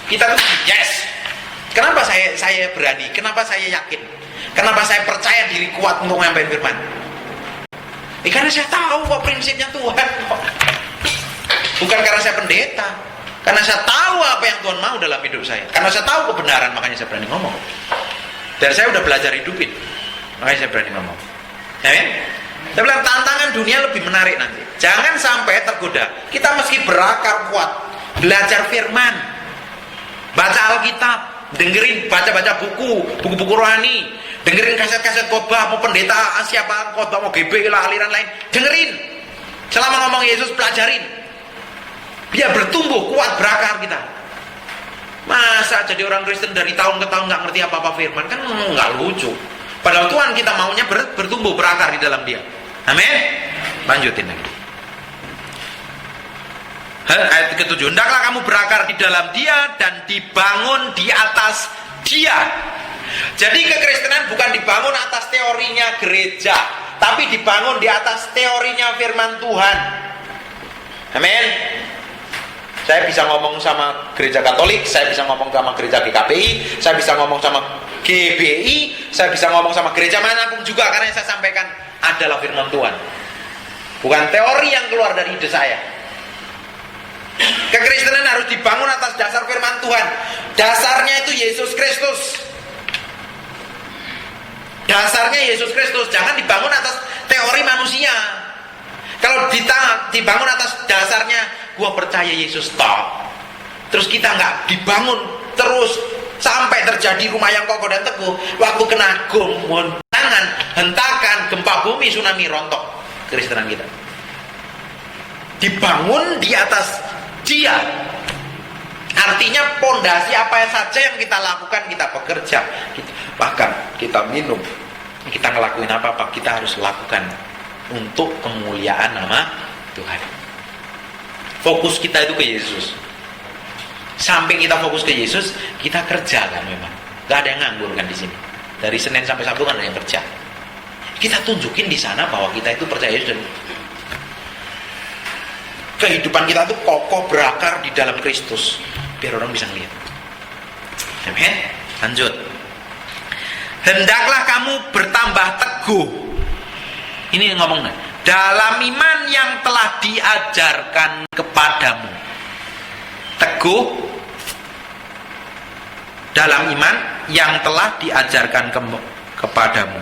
Kita tuh yes. Kenapa saya berani? Kenapa saya yakin? Kenapa saya percaya diri kuat untuk menyampaikan firman? Karena saya tahu kok prinsipnya Tuhan kok. Bukan karena saya pendeta. Karena saya tahu apa yang Tuhan mau dalam hidup saya. Karena saya tahu kebenaran, makanya saya berani ngomong. Dan saya udah belajar hidupin, makanya saya berani ngomong. Amin. Saya bilang tantangan dunia lebih menarik nanti. Jangan sampai tergoda. Kita mesti berakar kuat, belajar firman, baca Alkitab, dengerin, baca buku-buku rohani, dengerin kaset-kaset khotbah, mau pendeta siapa khotbah, mau GB lah, aliran lain, dengerin. Selama ngomong Yesus, pelajarin. Biar bertumbuh kuat, berakar kita. Masa jadi orang Kristen dari tahun ke tahun nggak ngerti apa-apa firman, kan nggak lucu. Padahal Tuhan kita maunya bertumbuh, berakar di dalam Dia. Amin. Lanjutin lagi. Ayat ke-7. Hendaklah kamu berakar di dalam Dia dan dibangun di atas Dia. Jadi kekristenan bukan dibangun atas teorinya gereja, tapi dibangun di atas teorinya firman Tuhan. Amin. Saya bisa ngomong sama gereja Katolik, saya bisa ngomong sama gereja GKPI, saya bisa ngomong sama GBI, saya bisa ngomong sama gereja manapun juga, karena yang saya sampaikan adalah firman Tuhan, bukan teori yang keluar dari ide saya. Kekristenan harus dibangun atas dasar firman Tuhan. Dasarnya itu Yesus Kristus. Dasarnya Yesus Kristus, jangan dibangun atas teori manusia. Kalau dibangun atas dasarnya gua percaya Yesus stop, terus kita nggak dibangun terus sampai terjadi rumah yang kokoh dan teguh, waktu kena goncangan, hentakan, gempa bumi, tsunami, rontok kekristenan kita. Dibangun di atas Dia. Artinya pondasi apa saja yang kita lakukan, kita bekerja, bahkan kita minum, kita ngelakuin apa-apa, kita harus lakukan untuk kemuliaan nama Tuhan. Fokus kita itu ke Yesus. Samping kita fokus ke Yesus, kita kerja kan memang. Gak ada yang nganggur kan di sini. Dari Senin sampai Sabtu kan ada yang kerja. Kita tunjukin di sana bahwa kita itu percaya Yesus dan kehidupan kita itu kokoh berakar di dalam Kristus, biar orang bisa melihat. Amin. Lanjut. Hendaklah kamu bertambah teguh. Ini ngomongnya dalam iman yang telah diajarkan kepadamu. Teguh dalam iman yang telah diajarkan kepadamu.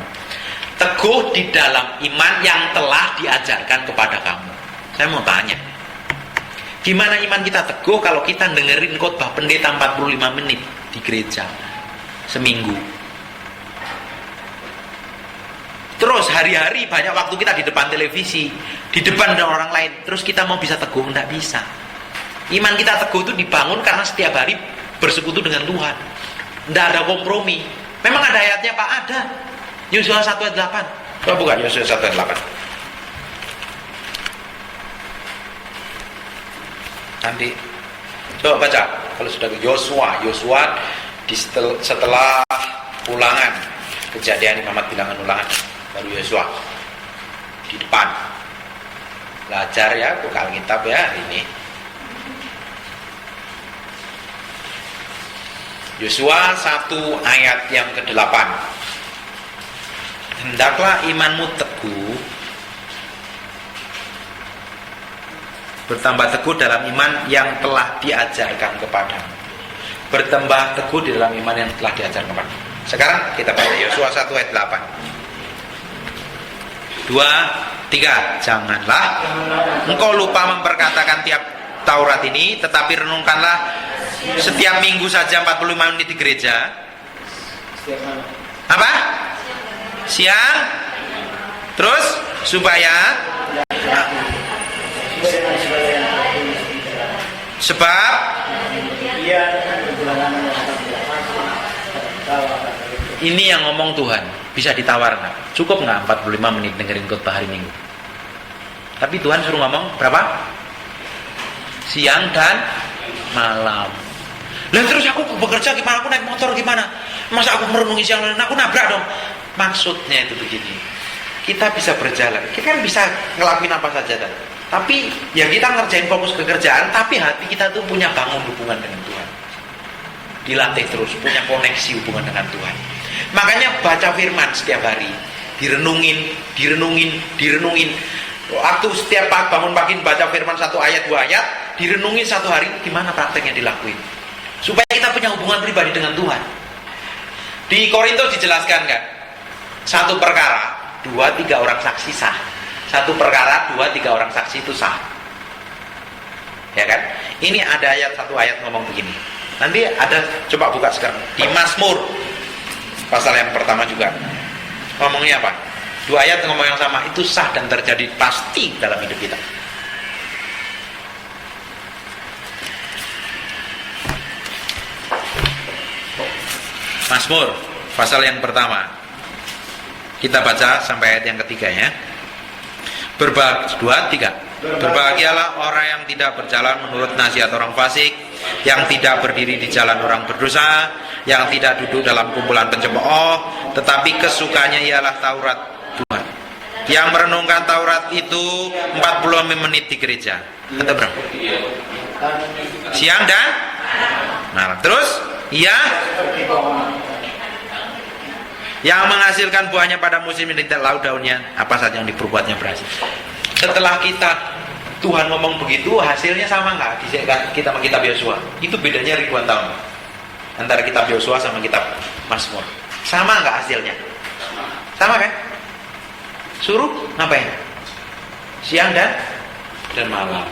Teguh di dalam iman yang telah diajarkan kepada kamu. Saya mau tanya, gimana iman kita teguh kalau kita dengerin khotbah pendeta 45 menit di gereja seminggu? Terus hari-hari banyak waktu kita di depan televisi, di depan orang lain. Terus kita mau bisa teguh? Tidak bisa. Iman kita teguh itu dibangun karena setiap hari bersekutu dengan Tuhan. Tidak ada kompromi. Memang ada ayatnya Pak? Ada. Yosua 1 ayat 8. Coba buka Yosua 1 ayat 8. Nanti coba baca. Kalau sudah ke Yosua setelah ulangan kejadian Muhammad bilangan ulangan, baru Yosua di depan belajar ya, buka Alkitab ya hari ini. Yosua 1 ayat yang ke-8. Hendaklah imanmu teguh, bertambah teguh dalam iman yang telah diajarkan kepadamu. Bertambah teguh di dalam iman yang telah diajarkan kepadamu. Sekarang kita baca Yosua 1 ayat 8. 2, 3. Janganlah engkau lupa memperkatakan tiap Taurat ini, tetapi renungkanlah setiap minggu saja 45 menit di gereja. Apa? Siang. Terus supaya sebab ini yang ngomong Tuhan. Bisa ditawar nggak? Cukup nggak 45 menit dengerin khotbah hari Minggu? Tapi Tuhan suruh ngomong berapa? Siang dan malam. Lah terus aku bekerja gimana? Aku naik motor gimana? Masa aku merenungi siang dan aku nabrak dong? Maksudnya itu begini. Kita bisa berjalan, kita kan bisa ngelakuin apa saja kan? Tapi ya kita ngerjain fokus ke kerjaan, tapi hati kita tuh punya bangun hubungan dengan Tuhan. Dilatih terus, punya koneksi hubungan dengan Tuhan. Makanya baca firman setiap hari, direnungin. Waktu setiap bangun pagi baca firman 1 ayat 2 ayat, direnungin 1 hari, gimana prakteknya dilakuin. Supaya kita punya hubungan pribadi dengan Tuhan. Di Korintus dijelaskan kan, 1 perkara 2-3 orang saksi sah. 1 perkara 2-3 orang saksi itu sah. Ya kan? Ini ada ayat 1 ayat ngomong begini. Nanti ada, coba buka sekarang di Mazmur pasal yang pertama juga. Ngomongnya apa? 2 ayat ngomong yang sama, itu sah dan terjadi pasti dalam hidup kita. Mazmur pasal yang pertama, kita baca sampai ayat yang ketiga ya. 2, 3. Berbahagialah orang yang tidak berjalan menurut nasihat orang fasik, yang tidak berdiri di jalan orang berdosa, yang tidak duduk dalam kumpulan pencemooh, tetapi kesukaannya ialah Taurat Tuhan. Yang merenungkan Taurat itu 40 menit di gereja. Kata berapa? Siang dan malam. Terus ia yang menghasilkan buahnya pada musim ini, tidak laut daunnya, apa saja yang diperbuatnya berhasil. Setelah Tuhan ngomong begitu, hasilnya sama nggak kita sama kitab Yosua? Itu bedanya ribuan tahun antara kitab Yosua sama kitab Mazmur. Sama nggak hasilnya? Sama kan? Suruh ngapain? Siang dan malam.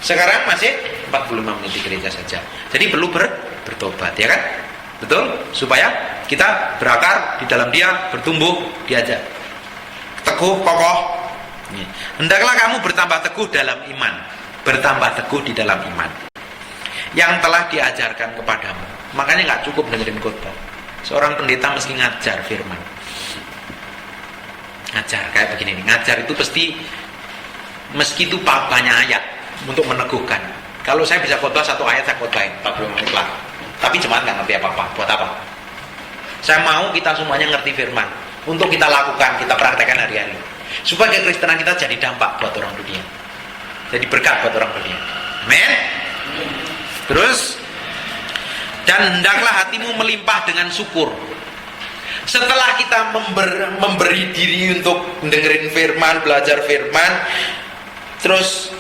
Sekarang masih 45 menit di gereja saja. Jadi perlu bertobat, ya kan? Betul? Supaya kita berakar di dalam Dia, bertumbuh, diajak teguh, kokoh. Hendaklah kamu bertambah teguh dalam iman, bertambah teguh di dalam iman yang telah diajarkan kepadamu. Makanya nggak cukup dengerin khotbah. Seorang pendeta mesti ngajar firman. Ngajar kayak begini nih. Ngajar itu meski itu banyak ayat untuk meneguhkan. Kalau saya bisa khotbah satu ayat, saya khotbahin 40 menit lah. Tapi jemaat nggak ngerti apa-apa. Buat apa? Saya mau kita semuanya ngerti firman untuk kita lakukan, kita praktekkan hari-hari, supaya kekristenan kita jadi dampak buat orang dunia, jadi berkat buat orang dunia. Amin. Terus, dan hendaklah hatimu melimpah dengan syukur. Setelah kita memberi diri untuk dengerin firman, belajar firman, terus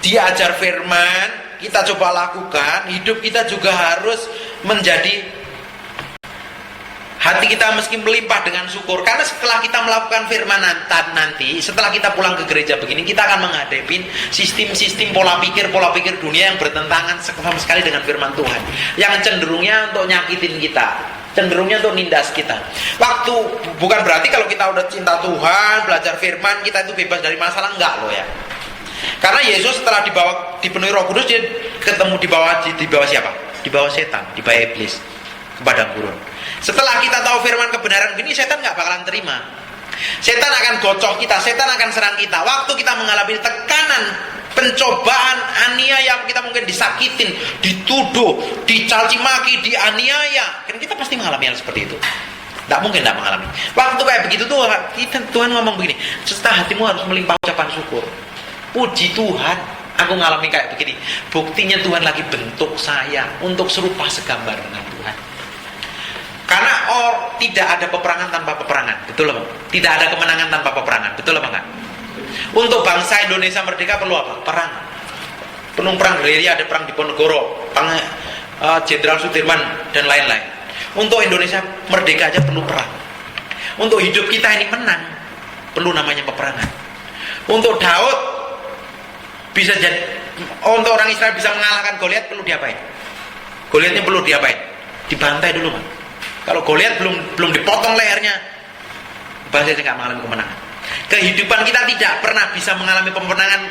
diajar firman, kita coba lakukan, hidup kita juga harus menjadi, hati kita mesti melimpah dengan syukur. Karena setelah kita melakukan firman nanti, setelah kita pulang ke gereja begini, kita akan menghadapi sistem-sistem pola pikir dunia yang bertentangan sama sekali dengan firman Tuhan, yang cenderungnya untuk nyakitin kita, cenderungnya untuk nindas kita. Bukan berarti kalau kita udah cinta Tuhan, belajar firman, kita itu bebas dari masalah, enggak loh ya. Karena Yesus setelah dipenuhi Roh Kudus, dia ketemu di bawah siapa? Di bawah setan, di bawah iblis, ke padang gurun. Setelah kita tahu firman kebenaran begini, setan nggak bakalan terima. Setan akan gocoh kita, setan akan serang kita. Waktu kita mengalami tekanan, pencobaan, aniaya, kita mungkin disakitin, dituduh, dicaci maki, dianiaya, kan kita pasti mengalami hal seperti itu. Tidak mungkin tidak mengalami. Waktu kayak begitu tuh Tuhan ngomong begini, setelah hatimu harus melimpah ucapan syukur. Puji Tuhan, aku ngalami kayak begini. Buktinya Tuhan lagi bentuk saya untuk serupa segambar dengan Tuhan. Karena tidak ada peperangan tanpa peperangan, betul apa? Tidak ada kemenangan tanpa peperangan, betul apa enggak? Untuk bangsa Indonesia merdeka perlu apa? Perang. Penuh perang gerilya, ada perang Diponegoro, perang Jenderal Sudirman dan lain-lain. Untuk Indonesia merdeka aja perlu perang. Untuk hidup kita ini menang, perlu namanya peperangan. Untuk Daud bisa jadi, untuk orang Israel bisa mengalahkan Goliat, perlu diapain? Goliatnya perlu diapain? Dibantai dulu, Pak. Kalau Goliat belum dipotong lehernya, bahasa saya nggak mengalami kemenangan. Kehidupan kita tidak pernah bisa mengalami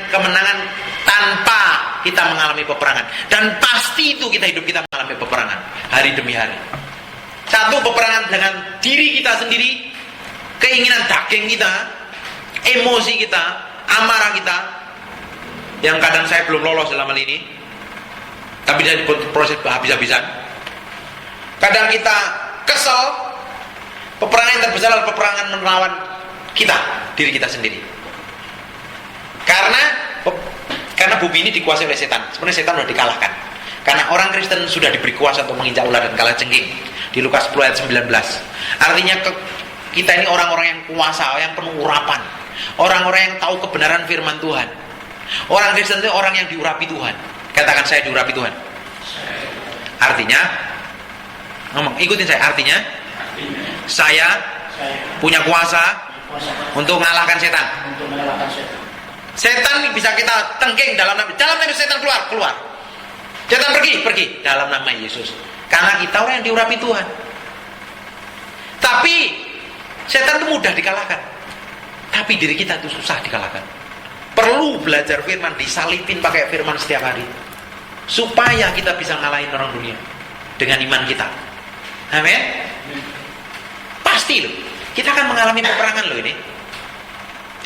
kemenangan tanpa kita mengalami peperangan. Dan pasti itu hidup kita mengalami peperangan hari demi hari. Satu, peperangan dengan diri kita sendiri, keinginan daging kita, emosi kita, amarah kita, yang kadang saya belum lolos dalam hal ini, tapi dari proses habis-habisan. Kadang kita kesel. Peperangan yang terbesar adalah peperangan melawan kita, diri kita sendiri. Karena bumi ini dikuasai oleh setan. Sebenarnya setan sudah dikalahkan. Karena orang Kristen sudah diberi kuasa untuk menginjak ular dan kalajengking. Di Lukas 10 ayat 19. Artinya kita ini orang-orang yang kuasa, yang penuh urapan. Orang-orang yang tahu kebenaran firman Tuhan. Orang Kristen itu orang yang diurapi Tuhan. Katakan, saya diurapi Tuhan. Artinya, ngomong, ikutin saya. Artinya, saya punya kuasa untuk mengalahkan setan. Setan bisa kita tengking dalam nama setan, keluar. Setan pergi dalam nama Yesus. Karena kita orang yang diurapi Tuhan. Tapi setan itu mudah dikalahkan. Tapi diri kita itu susah dikalahkan. Perlu belajar firman, disalipin pakai firman setiap hari, supaya kita bisa ngalahin orang dunia dengan iman kita. Amin. Pasti loh, kita akan mengalami peperangan loh ini.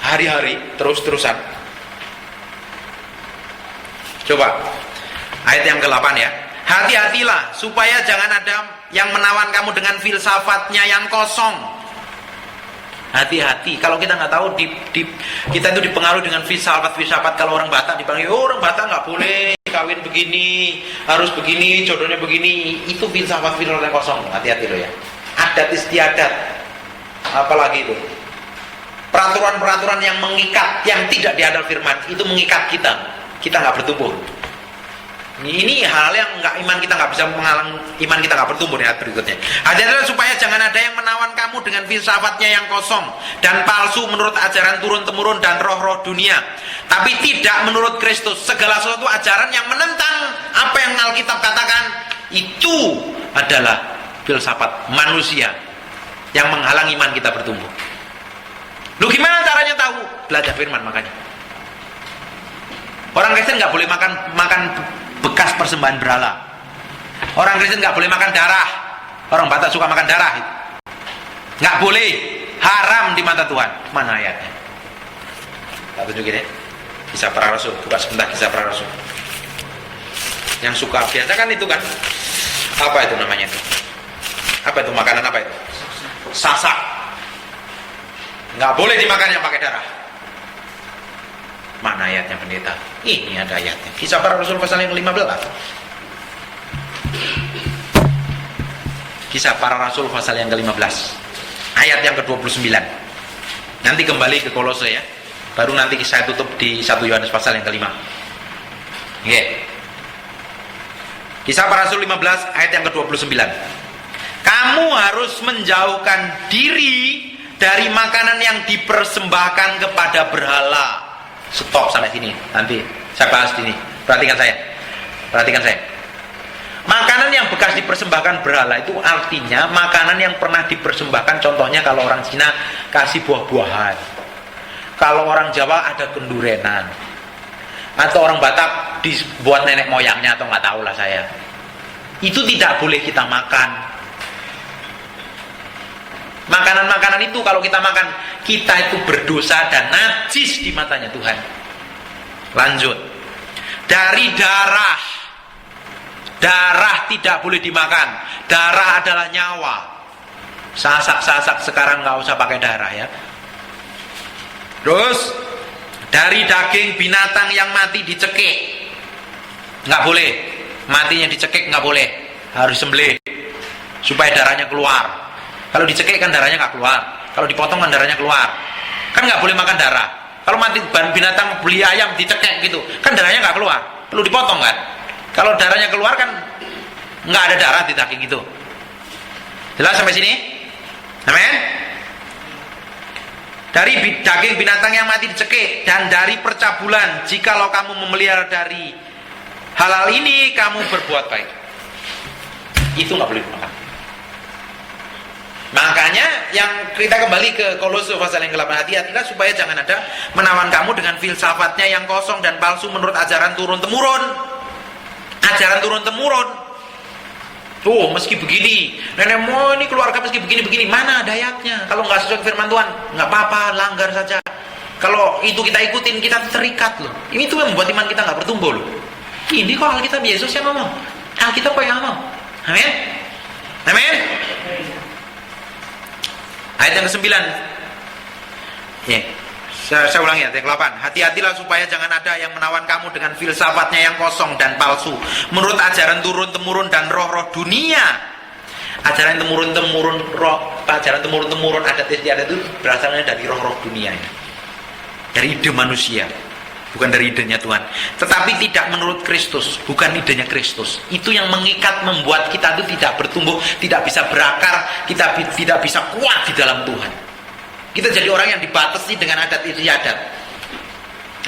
Hari-hari, terus-terusan. Coba ayat yang ke-8 ya. Hati-hatilah supaya jangan ada yang menawan kamu dengan filsafatnya yang kosong. Hati-hati, kalau kita nggak tahu kita itu dipengaruhi dengan filsafat. Kalau orang Batak dipanggil, orang Batak nggak boleh kawin begini, harus begini, jodohnya begini. Itu filsafat yang kosong. Hati-hati loh ya. Adat istiadat, apalagi itu peraturan-peraturan yang mengikat, yang tidak diadal firman, itu mengikat kita nggak bertumbuh. Ini hal yang iman kita nggak bisa mengalang, iman kita nggak bertumbuh. Ayat berikutnya, hati-hati supaya jangan ada yang menawan kamu dengan filsafatnya yang kosong dan palsu menurut ajaran turun temurun dan roh-roh dunia, tapi tidak menurut Kristus. Segala sesuatu ajaran yang menentang apa yang Alkitab katakan, itu adalah filsafat manusia yang menghalangi iman kita bertumbuh. Lu gimana caranya tahu? Belajar firman. Makanya orang Kristen nggak boleh makan bekas persembahan berhala. Orang Kristen nggak boleh makan darah. Orang Batak suka makan darah. Nggak boleh, haram di mata Tuhan. Mana ayatnya? Tak tunjukin ya. Kisah Para Rasul, buka sebentar Kisah Para Rasul. Yang suka biasa kan itu kan, apa itu namanya itu? Apa itu makanan apa itu? Sasak. Nggak boleh dimakan yang pakai darah. Mana ayatnya pendeta? Ini ada ayatnya. Kisah Para Rasul pasal yang 15. Kisah Para Rasul pasal yang ke-15. Ayat yang ke-29. Nanti kembali ke Kolose ya. Baru nanti saya tutup di 1 Yohanes pasal yang ke-5. Oke. Kisah Para Rasul 15 ayat yang ke-29. Kamu harus menjauhkan diri dari makanan yang dipersembahkan kepada berhala. Stop sampai sini. Nanti saya bahas ini. Perhatikan saya. Makanan yang bekas dipersembahkan berhala itu artinya makanan yang pernah dipersembahkan. Contohnya kalau orang Cina kasih buah-buahan, kalau orang Jawa ada kendurenan, atau orang Batak dibuat nenek moyangnya atau nggak tahu lah saya. Itu tidak boleh kita makan. Makanan-makanan itu kalau kita makan, kita itu berdosa dan najis di matanya Tuhan. Lanjut. Dari darah tidak boleh dimakan. Darah adalah nyawa. Sasak-sasak sekarang nggak usah pakai darah ya. Terus dari daging binatang yang mati dicekik, nggak boleh. Matinya dicekik nggak boleh, harus sembelih supaya darahnya keluar. Kalau dicekik kan darahnya nggak keluar. Kalau dipotong kan darahnya keluar. Kan nggak boleh makan darah. Kalau mati binatang, beli ayam dicekik gitu, kan darahnya nggak keluar. Perlu dipotong kan? Kalau darahnya keluar kan nggak ada darah di daging itu. Jelas sampai sini? Amin. Dari daging binatang yang mati dicekik dan dari percabulan, jikalau kamu memelihara dari halal ini, kamu berbuat baik. Itu nggak boleh dimakan. Makanya yang kita kembali ke Kolose pasal yang ke-8, hati-hatilah supaya jangan ada menawan kamu dengan filsafatnya yang kosong dan palsu menurut ajaran turun-temurun. Ajaran turun-temurun. Tuh, meski begini, nenek moyang ini keluarga meski begini-begini, mana ada ayatnya? Kalau nggak sesuai firman Tuhan, nggak apa-apa, langgar saja. Kalau itu kita ikutin, kita terikat loh. Ini tuh yang membuat iman kita nggak bertumbuh loh. Ini kok Alkitab Yesus yang ngomong, Alkitab kok yang ngomong. Amin. Amin. Ayat yang ke-9. Ya. Saya ulangi ayat yang ke-8. Hati-hatilah supaya jangan ada yang menawan kamu dengan filsafatnya yang kosong dan palsu menurut ajaran turun-temurun dan roh-roh dunia. Ajaran temurun-temurun adat istiadat itu berasalnya dari roh-roh dunia, dari ide manusia, bukan dari idenya Tuhan. Tetapi tidak menurut Kristus, bukan idenya Kristus. Itu yang mengikat, membuat kita itu tidak bertumbuh, tidak bisa berakar, kita tidak bisa kuat di dalam Tuhan. Kita jadi orang yang dibatasi dengan adat istiadat.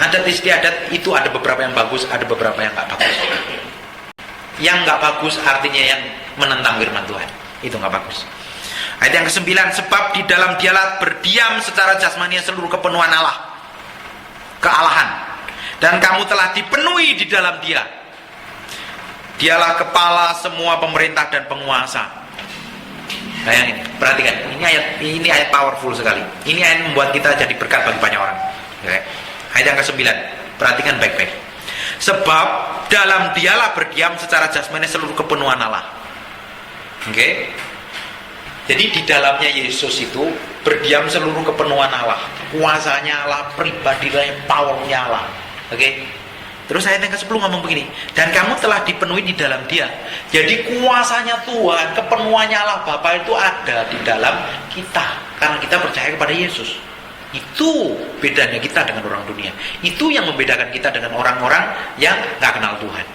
Adat istiadat itu ada beberapa yang bagus, ada beberapa yang nggak bagus. Yang nggak bagus artinya yang menentang firman Tuhan. Itu nggak bagus. Ayat yang ke-9, sebab di dalam dialah berdiam secara jasmani seluruh kepenuhan Allah, kealahan, dan kamu telah dipenuhi di dalam Dia. Dialah kepala semua pemerintah dan penguasa. Bayangin, perhatikan, ini ayat powerful sekali. Ini ayat membuat kita jadi berkat bagi banyak orang. Oke. Ayat yang ke-9, perhatikan baik-baik. Sebab dalam Dialah berdiam secara jasmani seluruh kepenuhan Allah. Oke. Jadi di dalamnya Yesus itu berdiam seluruh kepenuhan Allah, kuasanya Allah, pribadinya, powernya Allah. Oke. Terus ayat yang ke-10 ngomong begini, dan kamu telah dipenuhi di dalam Dia. Jadi kuasanya Tuhan, kepenuhannya Allah Bapa itu ada di dalam kita, karena kita percaya kepada Yesus. Itu bedanya kita dengan orang dunia. Itu yang membedakan kita dengan orang-orang yang gak kenal Tuhan.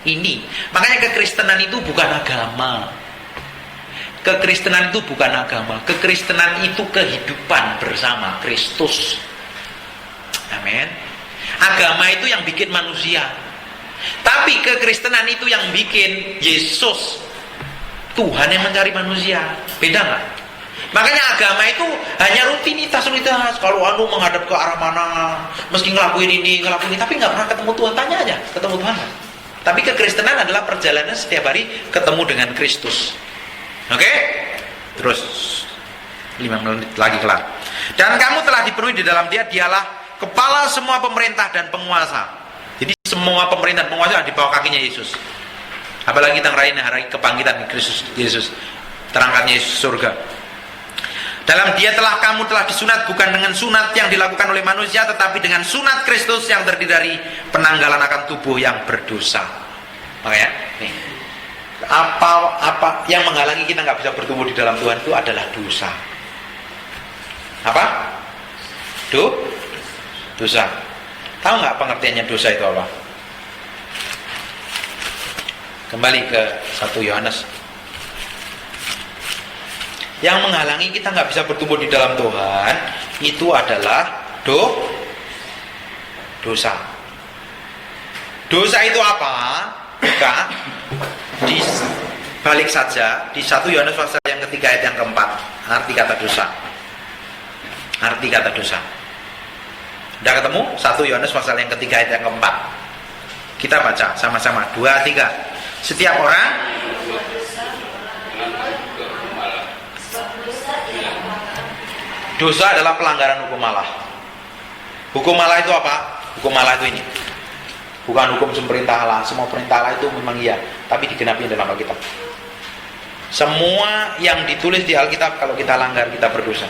Ini, makanya kekristenan itu bukan agama. Kekristenan itu bukan agama. Kekristenan itu kehidupan bersama Kristus. Amin. Agama itu yang bikin manusia. Tapi kekristenan itu yang bikin Yesus. Tuhan yang mencari manusia. Beda nggak? Makanya agama itu hanya rutinitas. Kalau menghadap ke arah mana, meski ngelakuin ini, tapi nggak pernah ketemu Tuhan. Tanya aja, ketemu Tuhan nggak? Tapi kekristenan adalah perjalanan setiap hari ketemu dengan Kristus. Oke? Terus 5 menit lagi kelar. Dan kamu telah dipenuhi di dalam Dia, Dialah kepala semua pemerintah dan penguasa. Jadi semua pemerintah dan penguasa di bawah kakinya Yesus. Apalagi kita ngerayain hari kebangkitan Kristus Yesus, terangkatnya Yesus surga. Dalam Dia kamu telah disunat, bukan dengan sunat yang dilakukan oleh manusia, tetapi dengan sunat Kristus yang terdiri dari penanggalan akan tubuh yang berdosa. Makanya nih, apa yang menghalangi kita nggak bisa bertumbuh di dalam Tuhan itu adalah dosa. Apa? Dosa. Tahu nggak pengertiannya dosa itu apa? Kembali ke 1 Yohanes. Yang menghalangi kita nggak bisa bertumbuh di dalam Tuhan itu adalah dosa. Dosa itu apa? Buka dibalik saja di 1 Yohanes pasal yang ketiga ayat yang keempat. Arti kata dosa. Udah ketemu? 1 Yohanes pasal yang ketiga ayat yang keempat. Kita baca sama-sama. 2, 3. Setiap orang dosa adalah pelanggaran hukum Allah. Hukum Allah itu apa? Hukum Allah itu ini. Bukan hukum perintah Allah. Semua perintah Allah itu memang iya, tapi digenapi dalam Alkitab. Semua yang ditulis di Alkitab kalau kita langgar, kita berdosa.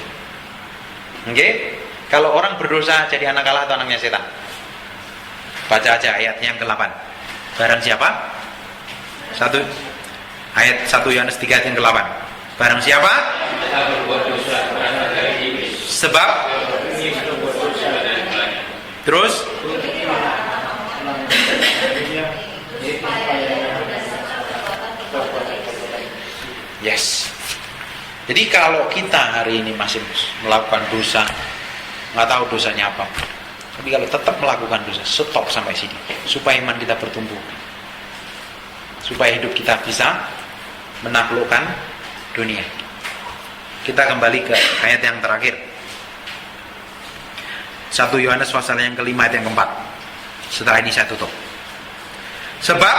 Oke? Kalau orang berdosa jadi anak Allah atau anaknya setan? Baca aja ayatnya yang ke-8. Barang siapa? Ayat 1 Yohanes 3 ayat yang ke-8. Barang siapa? Sebab terus yes. Jadi kalau kita hari ini masih melakukan dosa, nggak tahu dosanya apa, tapi kalau tetap melakukan dosa, stop sampai sini supaya iman kita bertumbuh, supaya hidup kita bisa menaklukkan dunia. Kita kembali ke ayat yang terakhir, 1 Yohanes pasal yang kelima ayat yang keempat. Setelah ini saya tutup. Sebab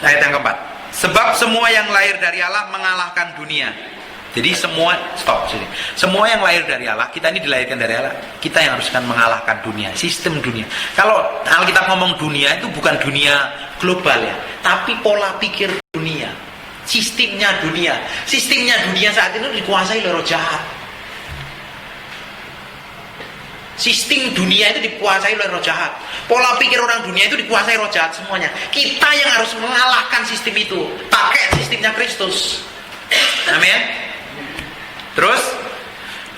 ayat yang keempat, sebab semua yang lahir dari Allah mengalahkan dunia. Jadi semua semua yang lahir dari Allah, kita ini dilahirkan dari Allah, kita yang harus mengalahkan dunia, sistem dunia. Kalau Alkitab ngomong dunia itu bukan dunia global ya, tapi pola pikir dunia, sistemnya dunia saat ini dikuasai oleh roh jahat. Sistem dunia itu dikuasai oleh roh jahat. Pola pikir orang dunia itu dikuasai roh jahat semuanya. Kita yang harus mengalahkan sistem itu, pakai sistemnya Kristus. Amin. Terus,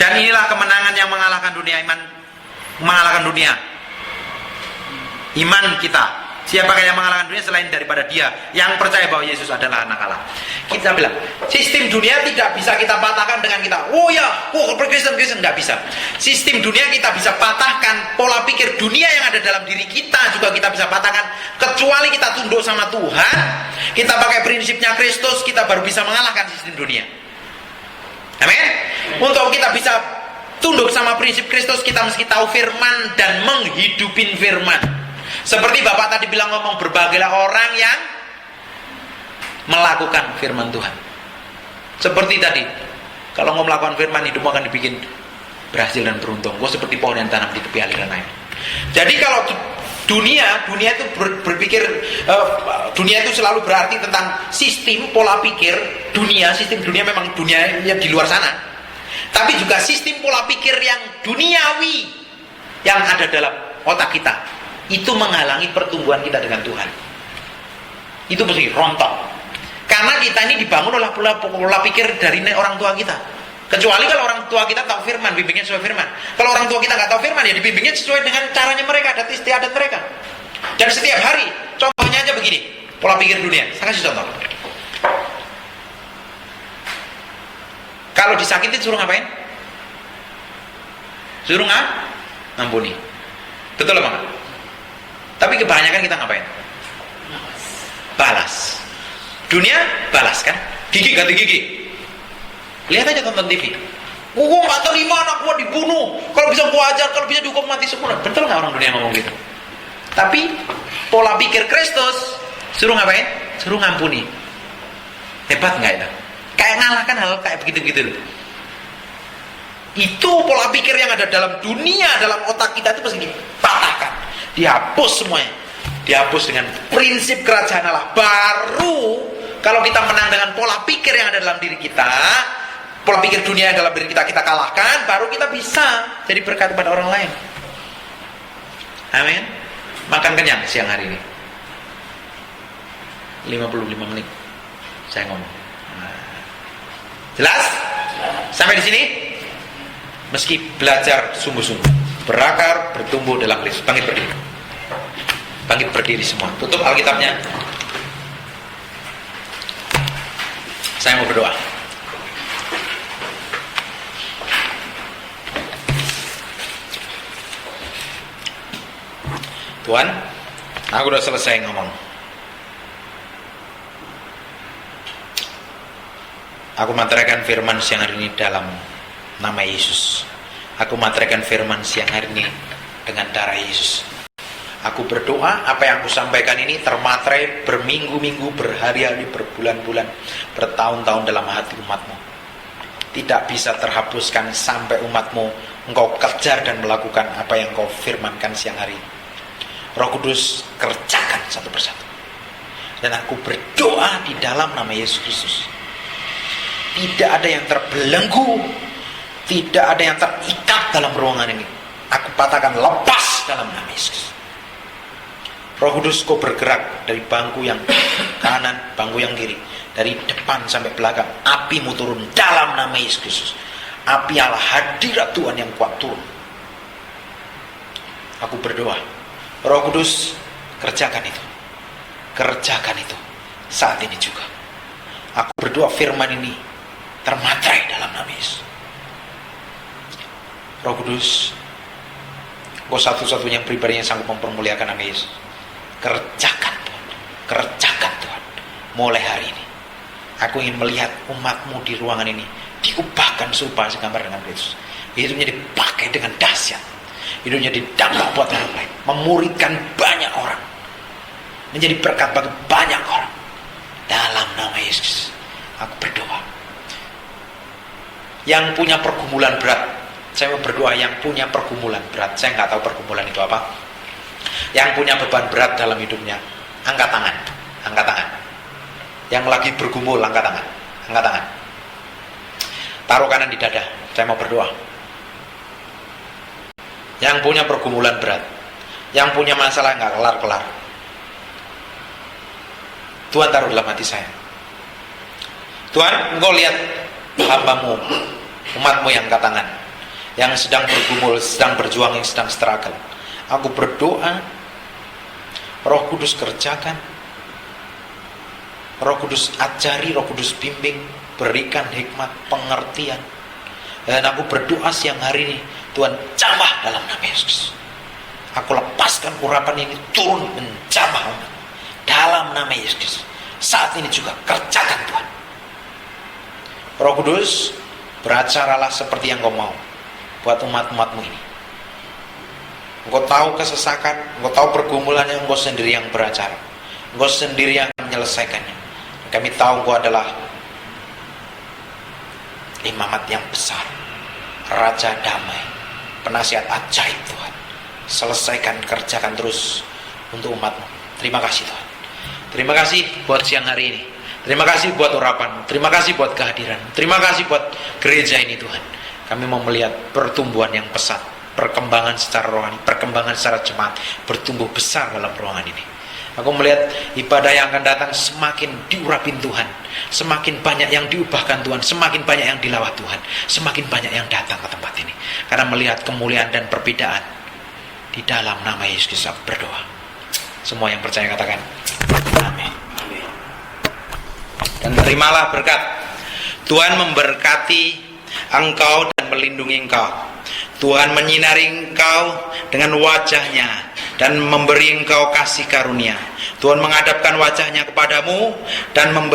dan inilah kemenangan yang mengalahkan dunia, mengalahkan dunia. Iman kita. Siapakah yang mengalahkan dunia selain daripada Dia yang percaya bahwa Yesus adalah anak Allah. Kita bilang, sistem dunia tidak bisa kita patahkan dengan kita. Kristen nggak bisa. Sistem dunia kita bisa patahkan, pola pikir dunia yang ada dalam diri kita juga kita bisa patahkan. Kecuali kita tunduk sama Tuhan, kita pakai prinsipnya Kristus, kita baru bisa mengalahkan sistem dunia. Amin. Untuk kita bisa tunduk sama prinsip Kristus, kita mesti tahu firman dan menghidupin firman. Seperti Bapak tadi bilang, ngomong berbagailah orang yang melakukan firman Tuhan. Seperti tadi, kalau mau melakukan firman, hidupmu akan dibikin berhasil dan beruntung. Gue seperti pohon yang tanam di tepi aliran air. Jadi kalau dunia itu berpikir, dunia itu selalu berarti tentang sistem pola pikir dunia. Sistem dunia memang dunia yang di luar sana, tapi juga sistem pola pikir yang duniawi yang ada dalam otak kita. Itu menghalangi pertumbuhan kita dengan Tuhan. Itu mesti rontok. Karena kita ini dibangun oleh pola pikir dari orang tua kita. Kecuali kalau orang tua kita tahu firman, bimbingnya sesuai firman. Kalau orang tua kita nggak tahu firman, ya dibimbingnya sesuai dengan caranya mereka, adat istiadat mereka. Dan setiap hari, contohnya aja begini, pola pikir dunia. Saya kasih contoh. Kalau disakitin suruh ngapain? Suruh ngampuni. Betul apa enggak? Tapi kebanyakan kita ngapain? Balas. Dunia balas kan? Gigi ganti gigi. Lihat aja tonton TV. Gua nggak terima anak gua dibunuh. Kalau bisa gua ajar, kalau bisa dihukum mati semua. Betul nggak orang dunia ngomong gitu? Tapi pola pikir Kristus suruh ngapain? Suruh ngampuni. Hebat nggak itu? Kayak ngalahkan hal kayak begitu-begitu loh. Itu pola pikir yang ada dalam dunia, dalam otak kita itu mesti dipatahkan, dihapus semuanya. Dihapus dengan prinsip kerajaan Allah. Baru kalau kita menang dengan pola pikir yang ada dalam diri kita, pola pikir dunia yang dalam diri kita, kita kalahkan, baru kita bisa jadi berkat kepada orang lain. Amin. Makan kenyang siang hari ini. 55 menit saya ngomong. Jelas? Sampai di sini? Meski belajar sungguh-sungguh, berakar, bertumbuh dalam Kristus. Bangkit berdiri. Bangkit berdiri semua. Tutup Alkitabnya. Saya mau berdoa. Tuhan, aku udah selesai ngomong. Aku materaikan firman siang hari ini dalam nama Yesus. Aku materaikan firman siang hari ini dengan darah Yesus. Aku berdoa apa yang aku sampaikan ini termaterai berminggu-minggu, berhari-hari, berbulan-bulan, bertahun-tahun dalam hati umatmu. Tidak bisa terhapuskan sampai umatmu engkau kejar dan melakukan apa yang kau firmankan siang hari ini. Roh Kudus kerjakan satu persatu. Dan aku berdoa di dalam nama Yesus Kristus. Tidak ada yang terbelenggu, tidak ada yang terikat dalam ruangan ini. Aku patahkan lepas dalam nama Yesus. Roh Kudus, kau bergerak dari bangku yang kanan, bangku yang kiri, dari depan sampai belakang. Apimu turun dalam nama Yesus Kristus. Api Allah, hadirat Tuhan yang kuat turun. Aku berdoa, Roh Kudus, kerjakan itu. Kerjakan itu saat ini juga. Aku berdoa firman ini termaterai dalam nama Yesus. Roh Kudus, kau satu-satunya pribadi yang sanggup mempermuliakan nama Yesus. Kerjakan Tuhan, kerjakan Tuhan. Mulai hari ini aku ingin melihat umatmu di ruangan ini diubahkan serupa segambar dengan Kristus. Hidupnya dipakai dengan dahsyat, hidupnya didampak buat orang lain, memuridkan banyak orang, menjadi berkat bagi banyak orang. Dalam nama Yesus aku berdoa. Yang punya pergumulan berat, saya mau berdoa. Yang punya pergumulan berat, saya nggak tahu pergumulan itu apa. Yang punya beban berat dalam hidupnya, angkat tangan, angkat tangan. Yang lagi bergumul, angkat tangan, angkat tangan. Taruh kanan di dada, saya mau berdoa. Yang punya pergumulan berat, yang punya masalah nggak kelar-kelar, Tuhan taruh dalam hati saya. Tuhan, engkau lihat hambamu, umatmu yang angkat tangan, yang sedang bergumul, sedang berjuang, yang sedang struggle. Aku berdoa, Roh Kudus kerjakan, Roh Kudus ajari, Roh Kudus bimbing, berikan hikmat, pengertian. Dan aku berdoa siang hari ini, Tuhan jamah dalam nama Yesus. Aku lepaskan urapan ini turun menjamah dalam nama Yesus. Saat ini juga kerjakan Tuhan. Roh Kudus, beracaralah seperti yang kau mau buat umat-umatmu ini. Engkau tahu kesesakan, engkau tahu pergumulannya, engkau sendiri yang beracara, engkau sendiri yang menyelesaikannya. Kami tahu engkau adalah imamat yang besar, Raja damai, penasihat ajaib Tuhan. Selesaikan, kerjakan terus untuk umatmu. Terima kasih Tuhan. Terima kasih buat siang hari ini. Terima kasih buat urapan. Terima kasih buat kehadiran. Terima kasih buat gereja ini Tuhan. Kami mau melihat pertumbuhan yang pesat, perkembangan secara rohani, perkembangan secara jemaat, bertumbuh besar dalam ruangan ini. Aku melihat ibadah yang akan datang semakin diurapin Tuhan, semakin banyak yang diubahkan Tuhan, semakin banyak yang dilawat Tuhan, semakin banyak yang datang ke tempat ini. Karena melihat kemuliaan dan perbedaan di dalam nama Yesus Kristus berdoa. Semua yang percaya katakan amin. Dan terimalah berkat. Tuhan memberkati engkau dan melindungi engkau. Tuhan menyinari engkau dengan wajahnya dan memberi engkau kasih karunia. Tuhan menghadapkan wajahnya kepadamu dan memberi